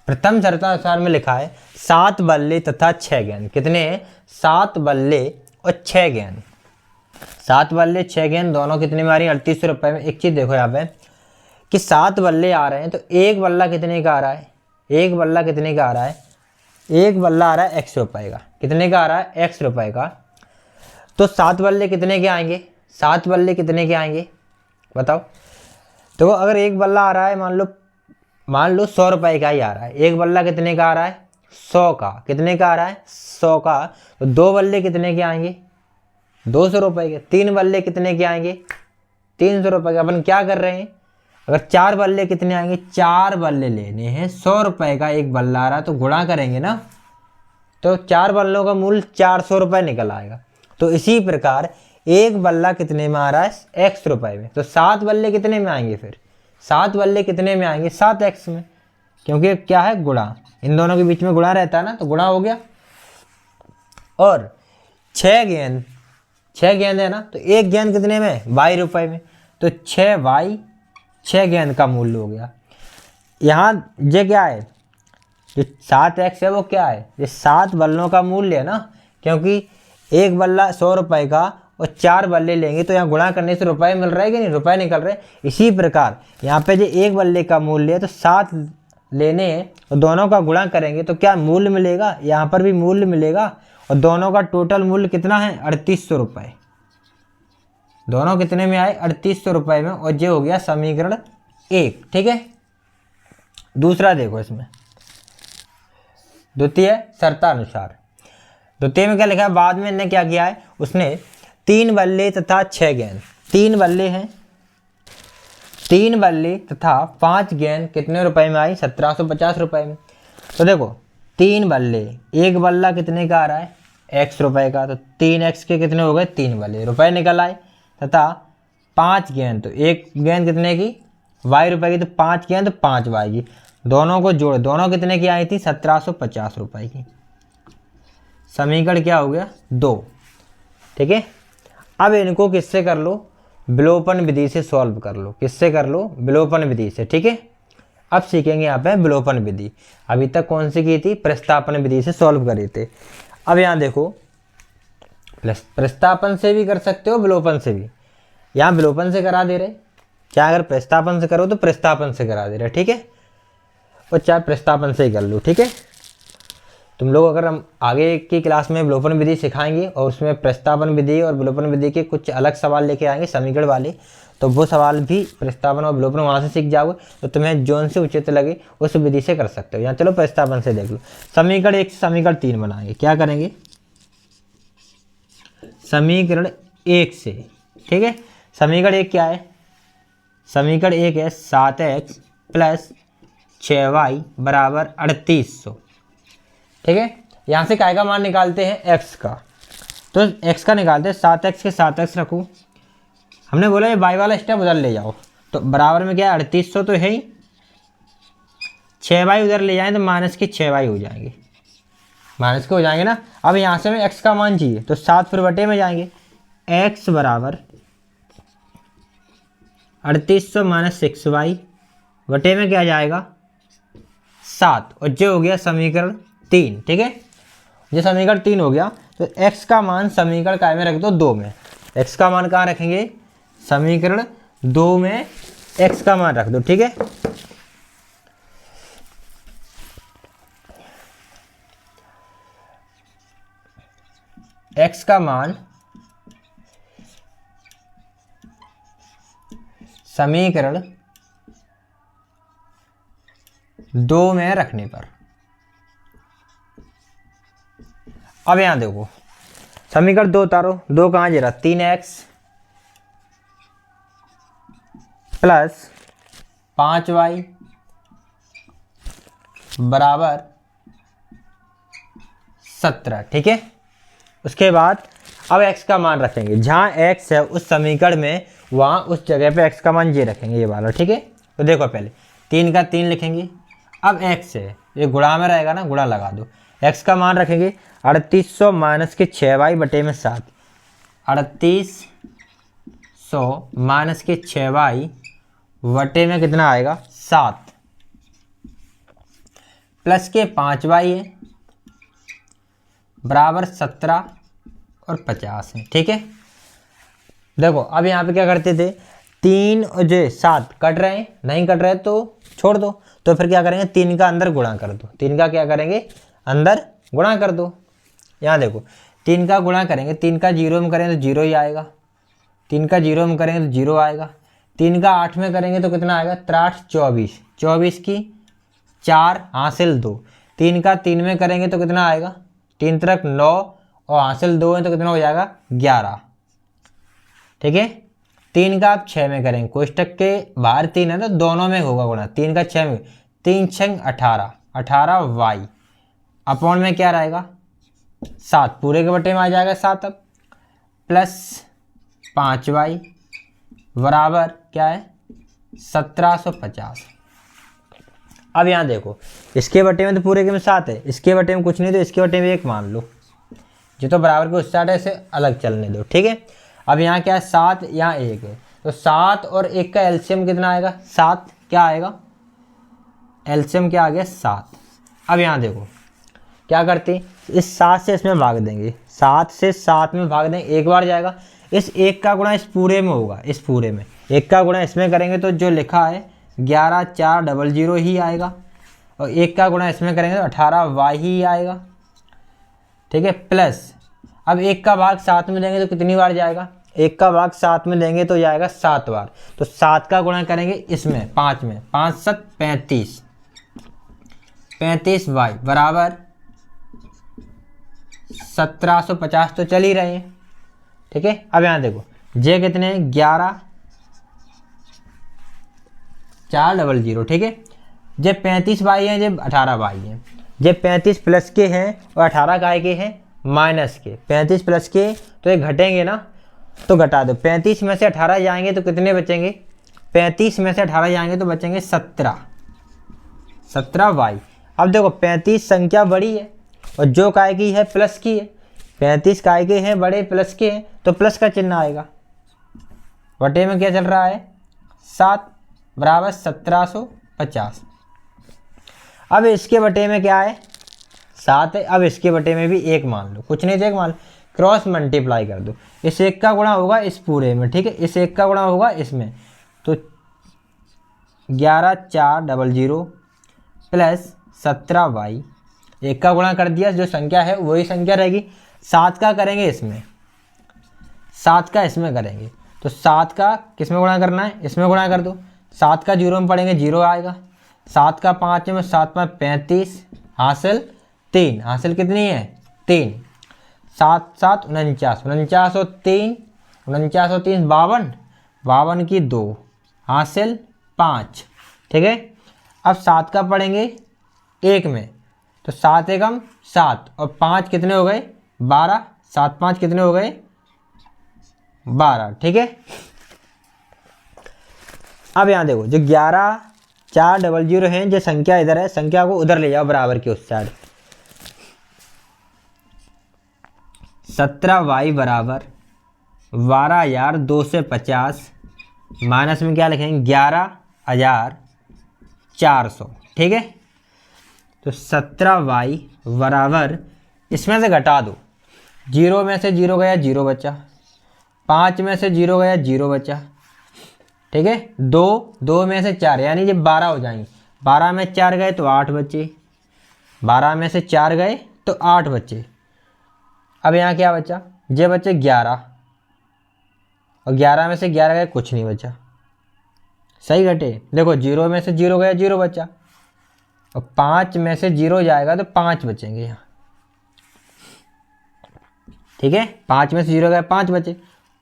प्रथम शर्तानुसार में लिखा है 7 बल्ले तथा 6 गेंद। कितने हैं? 7 बल्ले और 6 गेंद। 7 बल्ले 6 गेंद दोनों कितने में आ रही है? 3800 रुपये में। एक चीज़ देखो यहाँ पे कि 7 बल्ले आ रहे हैं तो एक बल्ला कितने का आ रहा है? एक बल्ला कितने का आ रहा है? एक बल्ला आ रहा है x रुपये का। कितने का आ रहा है? x रुपये का। तो 7 बल्ले कितने के आएंगे? 7 बल्ले कितने के आएंगे बताओ। तो अगर एक बल्ला आ रहा है मान लो 100 रुपये का ही आ रहा है, एक बल्ला कितने का आ रहा है? 100 का। कितने का आ रहा है? 100 का। तो 2 बल्ले कितने के आएंगे? 200 रुपये के। 3 बल्ले कितने के आएंगे? 300 रुपये के। अपन क्या कर रहे हैं, अगर 4 बल्ले कितने आएंगे? 4 बल्ले लेने हैं, 100 रुपये का एक बल्ला आ रहा है तो गुणा करेंगे ना, तो 4 बल्लों का मूल्य 400 रुपये निकल आएगा। तो इसी प्रकार एक बल्ला कितने में आ रहा है? x रुपये में। तो 7 बल्ले कितने में आएंगे फिर? 7 बल्ले कितने में आएंगे? 7x में, क्योंकि क्या है? गुणा। इन दोनों के बीच में गुणा रहता है ना, तो गुणा हो गया। और 6 गेंद, 6 गेंद है ना, तो एक गेंद कितने में? y रुपये में। तो 6y, 6 गेंद का मूल्य हो गया। यहाँ ये क्या है, जो 7x है वो क्या है? ये 7 बल्लों का मूल्य है ना, क्योंकि एक बल्ला 100 रुपये का और 4 बल्ले लेंगे तो यहाँ गुणा करने से रुपए मिल रहा है कि नहीं? रुपए निकल रहे। इसी प्रकार यहाँ पे जो एक बल्ले का मूल्य है तो 7 लेने हैं और दोनों का गुणा करेंगे तो क्या मूल्य मिलेगा? यहाँ पर भी मूल्य मिलेगा। और दोनों का टोटल मूल्य कितना है? 3800 रुपये। दोनों कितने में आए? 3800 रुपये में। और ये हो गया समीकरण 1। ठीक है। दूसरा देखो, इसमें द्वितीय शर्तानुसार। द्वितीय में क्या लिखा है? बाद में इन्हें क्या किया है, उसने 3 बल्ले तथा 6 गेंद, 3 बल्ले हैं, 3 बल्ले तथा 5 गेंद कितने रुपए में आई? 1750 रुपये में। तो देखो 3 बल्ले, एक बल्ला कितने का आ रहा है? x रुपये का। तो 3x के कितने हो गए? 3 बल्ले, रुपए निकल आए। तथा 5 गेंद, तो एक गेंद कितने की? y रुपये की। तो 5 गेंद 5y की। दोनों को जोड़, दोनों कितने की आई थी? 1750 रुपये की। समीकरण क्या हो गया? 2। ठीक है। अब इनको किससे कर लो? विलोपन विधि से सॉल्व कर लो। किससे कर लो? विलोपन विधि से। ठीक है। अब सीखेंगे यहाँ पे विलोपन विधि। अभी तक कौन सी की थी? प्रतिस्थापन विधि से सॉल्व करे थे। अब यहाँ देखो, प्रतिस्थापन से भी कर सकते हो, विलोपन से भी। यहाँ विलोपन से करा दे रहे, चाहे अगर प्रतिस्थापन से करो तो प्रतिस्थापन से करा दे रहे। ठीक है। और चाहे प्रतिस्थापन से ही कर लो। ठीक है। तुम लोग अगर हम आगे की क्लास में विलोपन विधि सिखाएंगे और उसमें प्रतिस्थापन विधि और विलोपन विधि के कुछ अलग सवाल लेके आएंगे समीकरण वाले, तो वो सवाल भी प्रतिस्थापन और विलोपन वहाँ से सीख जाओगे। तो तुम्हें जोन से उचित लगे उस विधि से कर सकते हो। यहाँ चलो प्रतिस्थापन से देख लो। समीकरण 1 से समीकरण 3 बनाएंगे। क्या करेंगे? समीकरण 1 से। ठीक है। समीकरण 1 क्या है? समीकरण 1 है 7x प्लस 6y बराबर 3800। ठीक है। यहाँ से काय का मान निकालते हैं? x का। तो x का निकालते हैं। 7x के 7x रखो। हमने बोला ये y वाला स्टेप उधर ले जाओ, तो बराबर में क्या है? 3800 तो है ही। 6y उधर ले जाएं तो माइनस के 6y हो जाएंगे, माइनस के हो जाएंगे ना। अब यहाँ से हमें x का मान चाहिए तो 7 फिर बटे में जाएंगे। x बराबर 3800 माइनस 6y बटे में क्या जाएगा? 7। और जो हो गया समीकरण 3। ठीक है। जो समीकरण 3 हो गया तो x का मान समीकरण काय में रख दो? 2 में। x का मान कहाँ रखेंगे? समीकरण 2 में x का मान रख दो। ठीक है। x का मान समीकरण 2 में रखने पर। अब यहां देखो, समीकरण 2 उतारो। 2 कहाँ जा रहा? 3x प्लस 5y बराबर 17। ठीक है। उसके बाद अब x का मान रखेंगे। जहाँ x है उस समीकरण में, वहाँ उस जगह पे x का मान ये रखेंगे, ये वाला। ठीक है। तो देखो पहले 3 का 3 लिखेंगे। अब x है, ये गुणा में रहेगा ना, गुणा लगा दो। x का मान रखेंगे 3800 माइनस के 6y बटे में 7, 3800 माइनस के 6y बटे में कितना आएगा 7, प्लस के 5y है बराबर 17 और 50 है। ठीक है, देखो अब यहाँ पे क्या करते थे, 3 और जो 7 कट रहे हैं, नहीं कट रहे तो छोड़ दो, तो फिर क्या करेंगे 3 का अंदर गुणा कर दो, 3 का क्या करेंगे अंदर गुणा कर दो। यहाँ देखो 3 का गुणा करेंगे, 3 का 0 में करेंगे तो 0 ही आएगा, 3 का 0 में करेंगे तो 0 आएगा, 3 का 8 में करेंगे तो कितना आएगा 3 24, 24 की 4 हासिल 2, 3 का 3 में करेंगे तो कितना आएगा 3 त्रिक 9 और हासिल 2 है तो कितना हो जाएगा 11। ठीक है, 3 का आप 6 में करेंगे, कोष्टक के बाहर 3 है तो दोनों में होगा गुणा, 3 का 6 में 3 6 18, 18y अपॉन में क्या रहेगा 7, पूरे के बटे में आ जाएगा 7, अब प्लस 5y बराबर क्या है 1750। अब यहाँ देखो इसके बटे में तो पूरे के में 7 है, इसके बटे में कुछ नहीं तो इसके बटे में 1 मान लो, जो तो बराबर के उस साइड है इसे अलग चलने दो। ठीक है, अब यहाँ क्या है 7, यहाँ 1 है, तो 7 और 1 का एलसीएम कितना आएगा 7, क्या आएगा एलसीएम क्या आ गया 7। अब यहाँ देखो क्या करते हैं, इस 7 से इसमें भाग देंगे, 7 से 7 में भाग देंगे, एक बार जाएगा, इस 1 का गुणा इस पूरे में होगा, इस पूरे में 1 का गुणा इसमें करेंगे तो जो लिखा है 11400 ही आएगा, और 1 का गुणा इसमें करेंगे तो 18y ही आएगा। ठीक है, प्लस अब 1 का भाग 7 में देंगे तो कितनी बार जाएगा, 1 का भाग 7 में देंगे तो जाएगा 7 बार, तो 7 का गुणा करेंगे इसमें 5 में, 5 7 35, 35y बराबर 1750 तो चल ही रहे हैं। ठीक है, अब यहाँ देखो जे कितने हैं 11400। ठीक है, जे 35y है, जे 18y है, जे 35 प्लस के हैं और 18 काय के हैं माइनस के, 35 प्लस के तो ये घटेंगे ना, तो घटा दो, 35 में से 18 जाएंगे तो कितने बचेंगे, 35 में से 18 जाएंगे तो बचेंगे 17y। अब देखो 35 संख्या बड़ी है और जो काय की है प्लस की है, 35 काय के हैं बड़े प्लस के हैं तो प्लस का चिन्ह आएगा, बटे में क्या चल रहा है 7 बराबर 1750। अब इसके बटे में क्या है 7 है, अब इसके बटे में भी 1 मान लो, कुछ नहीं तो 1 मान लो, क्रॉस मल्टीप्लाई कर दो, इस 1 का गुणा होगा इस पूरे में। ठीक है, इस 1 का गुणा होगा इसमें, तो 11400 प्लस 17y, 1 का गुणा कर दिया, जो संख्या है वही संख्या रहेगी, 7 का करेंगे इसमें, 7 का इसमें करेंगे, तो 7 का किस में गुणा करना है, इसमें गुणा कर दो, 7 का 0 में पढ़ेंगे 0 आएगा, 7 का 5 में 7 में 35 हासिल 3, हासिल कितनी है 3, 7 7 49, 49 और 3 49 और 3 52, 52 की 2 हासिल 5। ठीक है, अब 7 का पढ़ेंगे 1 में, तो 7 एकम 7 और 5 कितने हो गए 12, 7 5 कितने हो गए 12। ठीक है, अब यहाँ देखो जो 11400 है, जो संख्या इधर है, संख्या को उधर ले जाओ बराबर के उस साइड, 17y बराबर 12250 माइनस में क्या लिखेंगे 11400। ठीक है, तो 17y बराबर इसमें से घटा दो, 0 में से 0 गया 0 बचा, 5 में से 0 गया 0 बचा। ठीक है, 2 में से 4 यानी जब 12 हो जाएंगे, 12 में 4 गए तो 8 बचे, 12 में से 4 गए तो 8 बचे। अब यहाँ क्या बचा, ये बचे 11 और 11 में से 11 गए कुछ नहीं बचा, सही घटे। देखो 0 में से 0 गया 0 बचा, और 5 में से 0 जाएगा तो 5 बचेंगे यहाँ। ठीक है, 5 में से 0 गया 5 बचे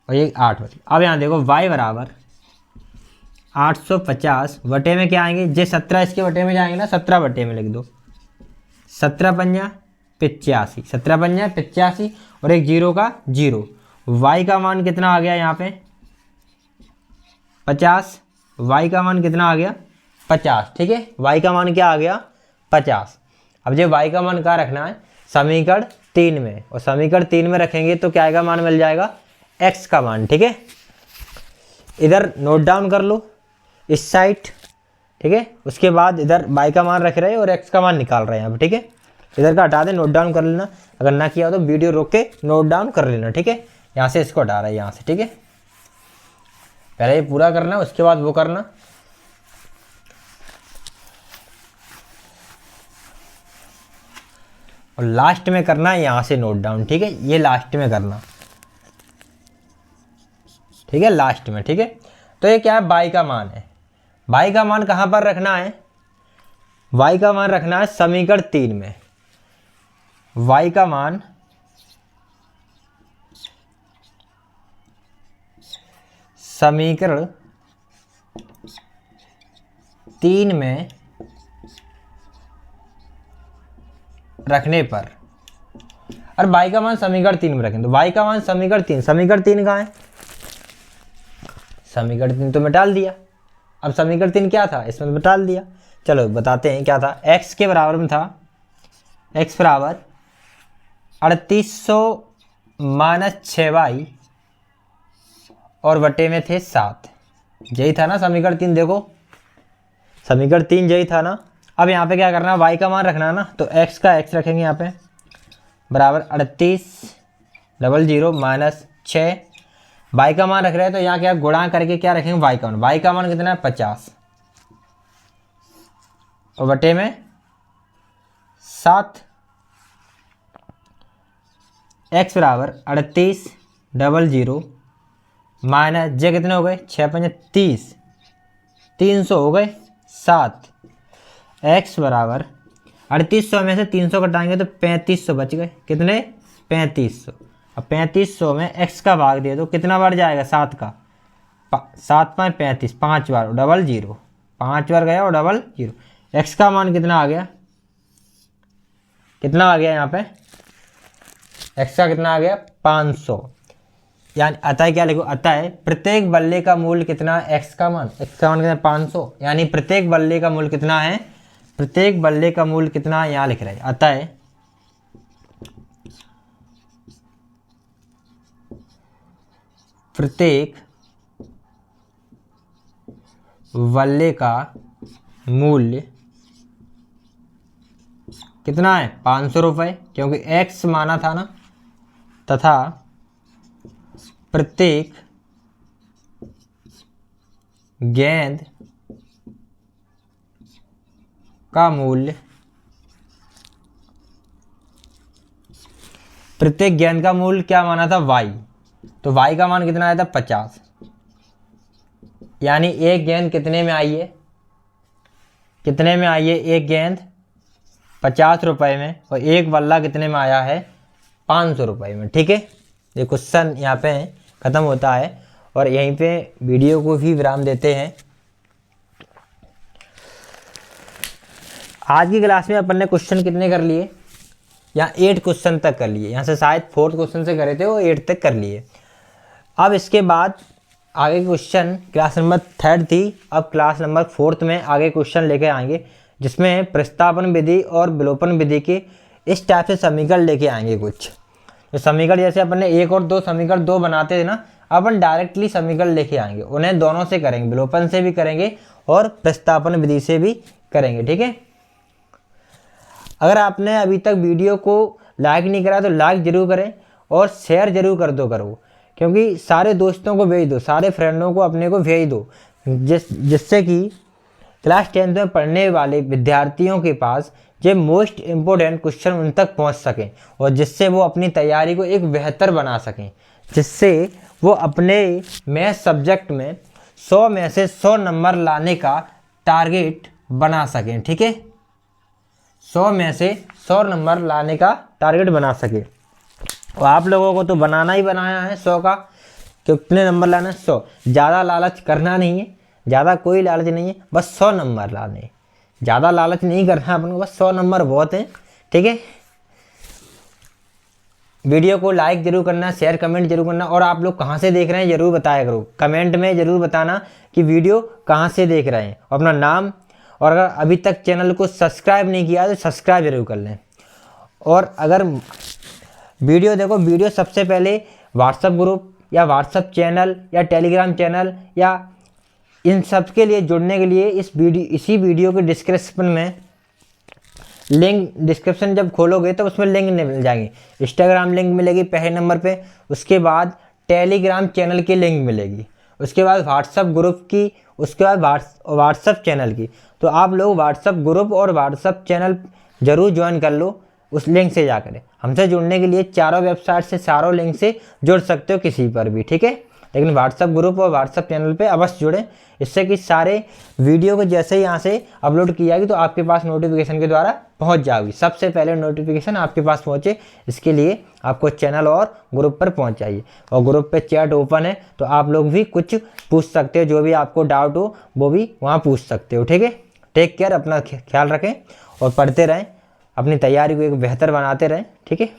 और ये 8 बचे। अब यहाँ देखो y बराबर 850 बटे में क्या आएंगे, जे 17 इसके बटे में जाएंगे ना, 17 बटे में लिख दो, 17 पंजा 85, 17 पंजा 85 और एक 0 का 0, y का मान कितना आ गया यहाँ पे 50, y का मान कितना आ गया 50। ठीक है, y का मान क्या आ गया 50। अब जो y का मान कहाँ रखना है, समीकरण 3 में, और समीकरण 3 में रखेंगे तो क्या आएगा, मान मिल जाएगा x का मान। ठीक है, इधर नोट डाउन कर लो इस साइड। ठीक है, उसके बाद इधर y का मान रख रहे हैं और x का मान निकाल रहे हैं अब। ठीक है, इधर का हटा दे, नोट डाउन कर लेना, अगर ना किया हो तो वीडियो रोक के नोट डाउन कर लेना। ठीक है, यहाँ से इसको हटा रहा है यहाँ से। ठीक है, पहले ये पूरा करना, उसके बाद वो करना। और लास्ट में करना है यहाँ से नोट डाउन। ठीक है, ये लास्ट में करना। ठीक है, लास्ट में। ठीक है, तो ये क्या है, y का मान है। y का मान कहाँ पर रखना है, y का मान रखना है समीकरण 3 में। y का मान समीकरण 3 में रखने पर, और y का मान समीकरण 3 में रखें तो y का मान समीकरण 3, समीकरण 3 कहाँ है, समीकरण 3 तो मैं डाल दिया। अब समीकरण 3 क्या था, इसमें तो डाल दिया। चलो बताते हैं क्या था। x के बराबर में था, x बराबर 3800 माइनस 6y और बटे में थे 7। यही था ना समीकरण 3, देखो समीकरण 3 यही था ना। अब यहाँ पे क्या करना है, y का मान रखना है ना, तो x का x रखेंगे यहाँ पे बराबर 3800 माइनस 6, y का मान रख रहे हैं तो यहाँ क्या गुणा करके क्या रखेंगे, y का मान। y का मान कितना है 50 और बटे में 7। x बराबर 3800 माइनस जे कितने हो गए 6×5 30, 300 हो गए 7। x बराबर 3800 में से 300 घटाएंगे तो 3500 बच गए, कितने 3500। अब 3500 में x का भाग दे दो, कितना बढ़ जाएगा 7 का, 7 5 35, 5 बार डबल 0, 5 बार गया और डबल 0। x का मान कितना आ गया, कितना आ गया यहाँ पे x का कितना आ गया 500। यानी अतः क्या लिखो, अतः प्रत्येक बल्ले का मूल्य कितना है, x का मान कितना है 500। यानी प्रत्येक बल्ले का मूल्य कितना है, प्रत्येक बल्ले का मूल्य कितना है यहाँ लिख रहे हैं। अतः प्रत्येक बल्ले का मूल्य कितना है 500 रुपये, क्योंकि x माना था ना, तथा प्रत्येक गेंद का मूल्य, प्रत्येक गेंद का मूल्य क्या माना था y, तो y का मान कितना आया था 50। यानी एक गेंद कितने में आई है, कितने में आई है एक गेंद 50 रुपये में, और एक बल्ला कितने में आया है 500 रुपये में। ठीक है, ये क्वेश्चन यहाँ पे ख़त्म होता है और यहीं पे वीडियो को भी विराम देते हैं। आज की क्लास में अपन ने क्वेश्चन कितने कर लिए, यहाँ 8 क्वेश्चन तक कर लिए। यहाँ से शायद 4th क्वेश्चन से करे थे वो 8 तक कर लिए। अब इसके बाद आगे क्वेश्चन क्लास नंबर 3rd थी, अब क्लास नंबर 4th में आगे क्वेश्चन लेके आएंगे, जिसमें प्रस्तापन विधि और विलोपन विधि के इस टाइप से समीकरण लेके आएंगे। कुछ तो समीकरण जैसे अपन ने 1 और 2 समीकरण 2 बनाते थे ना, अपन डायरेक्टली समीकरण लेके आएंगे, उन्हें दोनों से करेंगे, विलोपन से भी करेंगे और प्रस्तापन विधि से भी करेंगे। ठीक है, अगर आपने अभी तक वीडियो को लाइक नहीं करा तो लाइक जरूर करें और शेयर जरूर कर दो करो, क्योंकि सारे दोस्तों को भेज दो, सारे फ्रेंडों को अपने को भेज दो, जिससे कि क्लास 10th में पढ़ने वाले विद्यार्थियों के पास ये मोस्ट इम्पोर्टेंट क्वेश्चन उन तक पहुंच सकें और जिससे वो अपनी तैयारी को एक बेहतर बना सकें, जिससे वो अपने मैथ सब्जेक्ट में 100 में से 100 नंबर लाने का टारगेट बना सकें। ठीक है, 100 में से 100 नंबर लाने का टारगेट बना सके। और आप लोगों को तो बनाना ही बनाया है 100 का, कितने नंबर लाना है 100। ज़्यादा लालच करना नहीं है, ज़्यादा कोई लालच नहीं है, बस 100 नंबर लाने, ज़्यादा लालच नहीं करना अपन को, बस 100 नंबर बहुत है। ठीक है, वीडियो को लाइक जरूर करना, शेयर कमेंट जरूर करना, और आप लोग कहाँ से देख रहे हैं जरूर बताया करो, कमेंट में जरूर बताना कि वीडियो कहाँ से देख रहे हैं, अपना नाम, और अगर अभी तक चैनल को सब्सक्राइब नहीं किया तो सब्सक्राइब जरूर कर लें। और अगर वीडियो देखो, वीडियो सबसे पहले व्हाट्सअप ग्रुप या व्हाट्सअप चैनल या टेलीग्राम चैनल या इन सब के लिए जुड़ने के लिए इसी वीडियो के डिस्क्रिप्शन में लिंक, डिस्क्रिप्शन जब खोलोगे तो उसमें लिंक मिल जाएंगे। इंस्टाग्राम लिंक मिलेगी पहले नंबर पे, उसके बाद टेलीग्राम चैनल की लिंक मिलेगी, उसके बाद व्हाट्सअप ग्रुप की, उसके बाद व्हाट्सअप चैनल की। तो आप लोग व्हाट्सअप ग्रुप और व्हाट्सअप चैनल ज़रूर ज्वाइन कर लो उस लिंक से जाकर। हमसे जुड़ने के लिए चारों वेबसाइट से, चारों लिंक से जुड़ सकते हो किसी पर भी, ठीक है। लेकिन व्हाट्सअप ग्रुप और व्हाट्सअप चैनल पे अवश्य जुड़ें, इससे कि सारे वीडियो को जैसे ही यहाँ से अपलोड की जाएगी तो आपके पास नोटिफिकेशन के द्वारा पहुँच जाएगी, सबसे पहले नोटिफिकेशन आपके पास पहुँचे। इसके लिए आपको चैनल और ग्रुप पर पहुँच जाइए, और ग्रुप पे चैट ओपन है तो आप लोग भी कुछ पूछ सकते हो, जो भी आपको डाउट हो वो भी वहाँ पूछ सकते हो, ठीक है। टेक केयर, अपना ख्याल रखें और पढ़ते रहें, अपनी तैयारी को एक बेहतर बनाते रहें, ठीक है।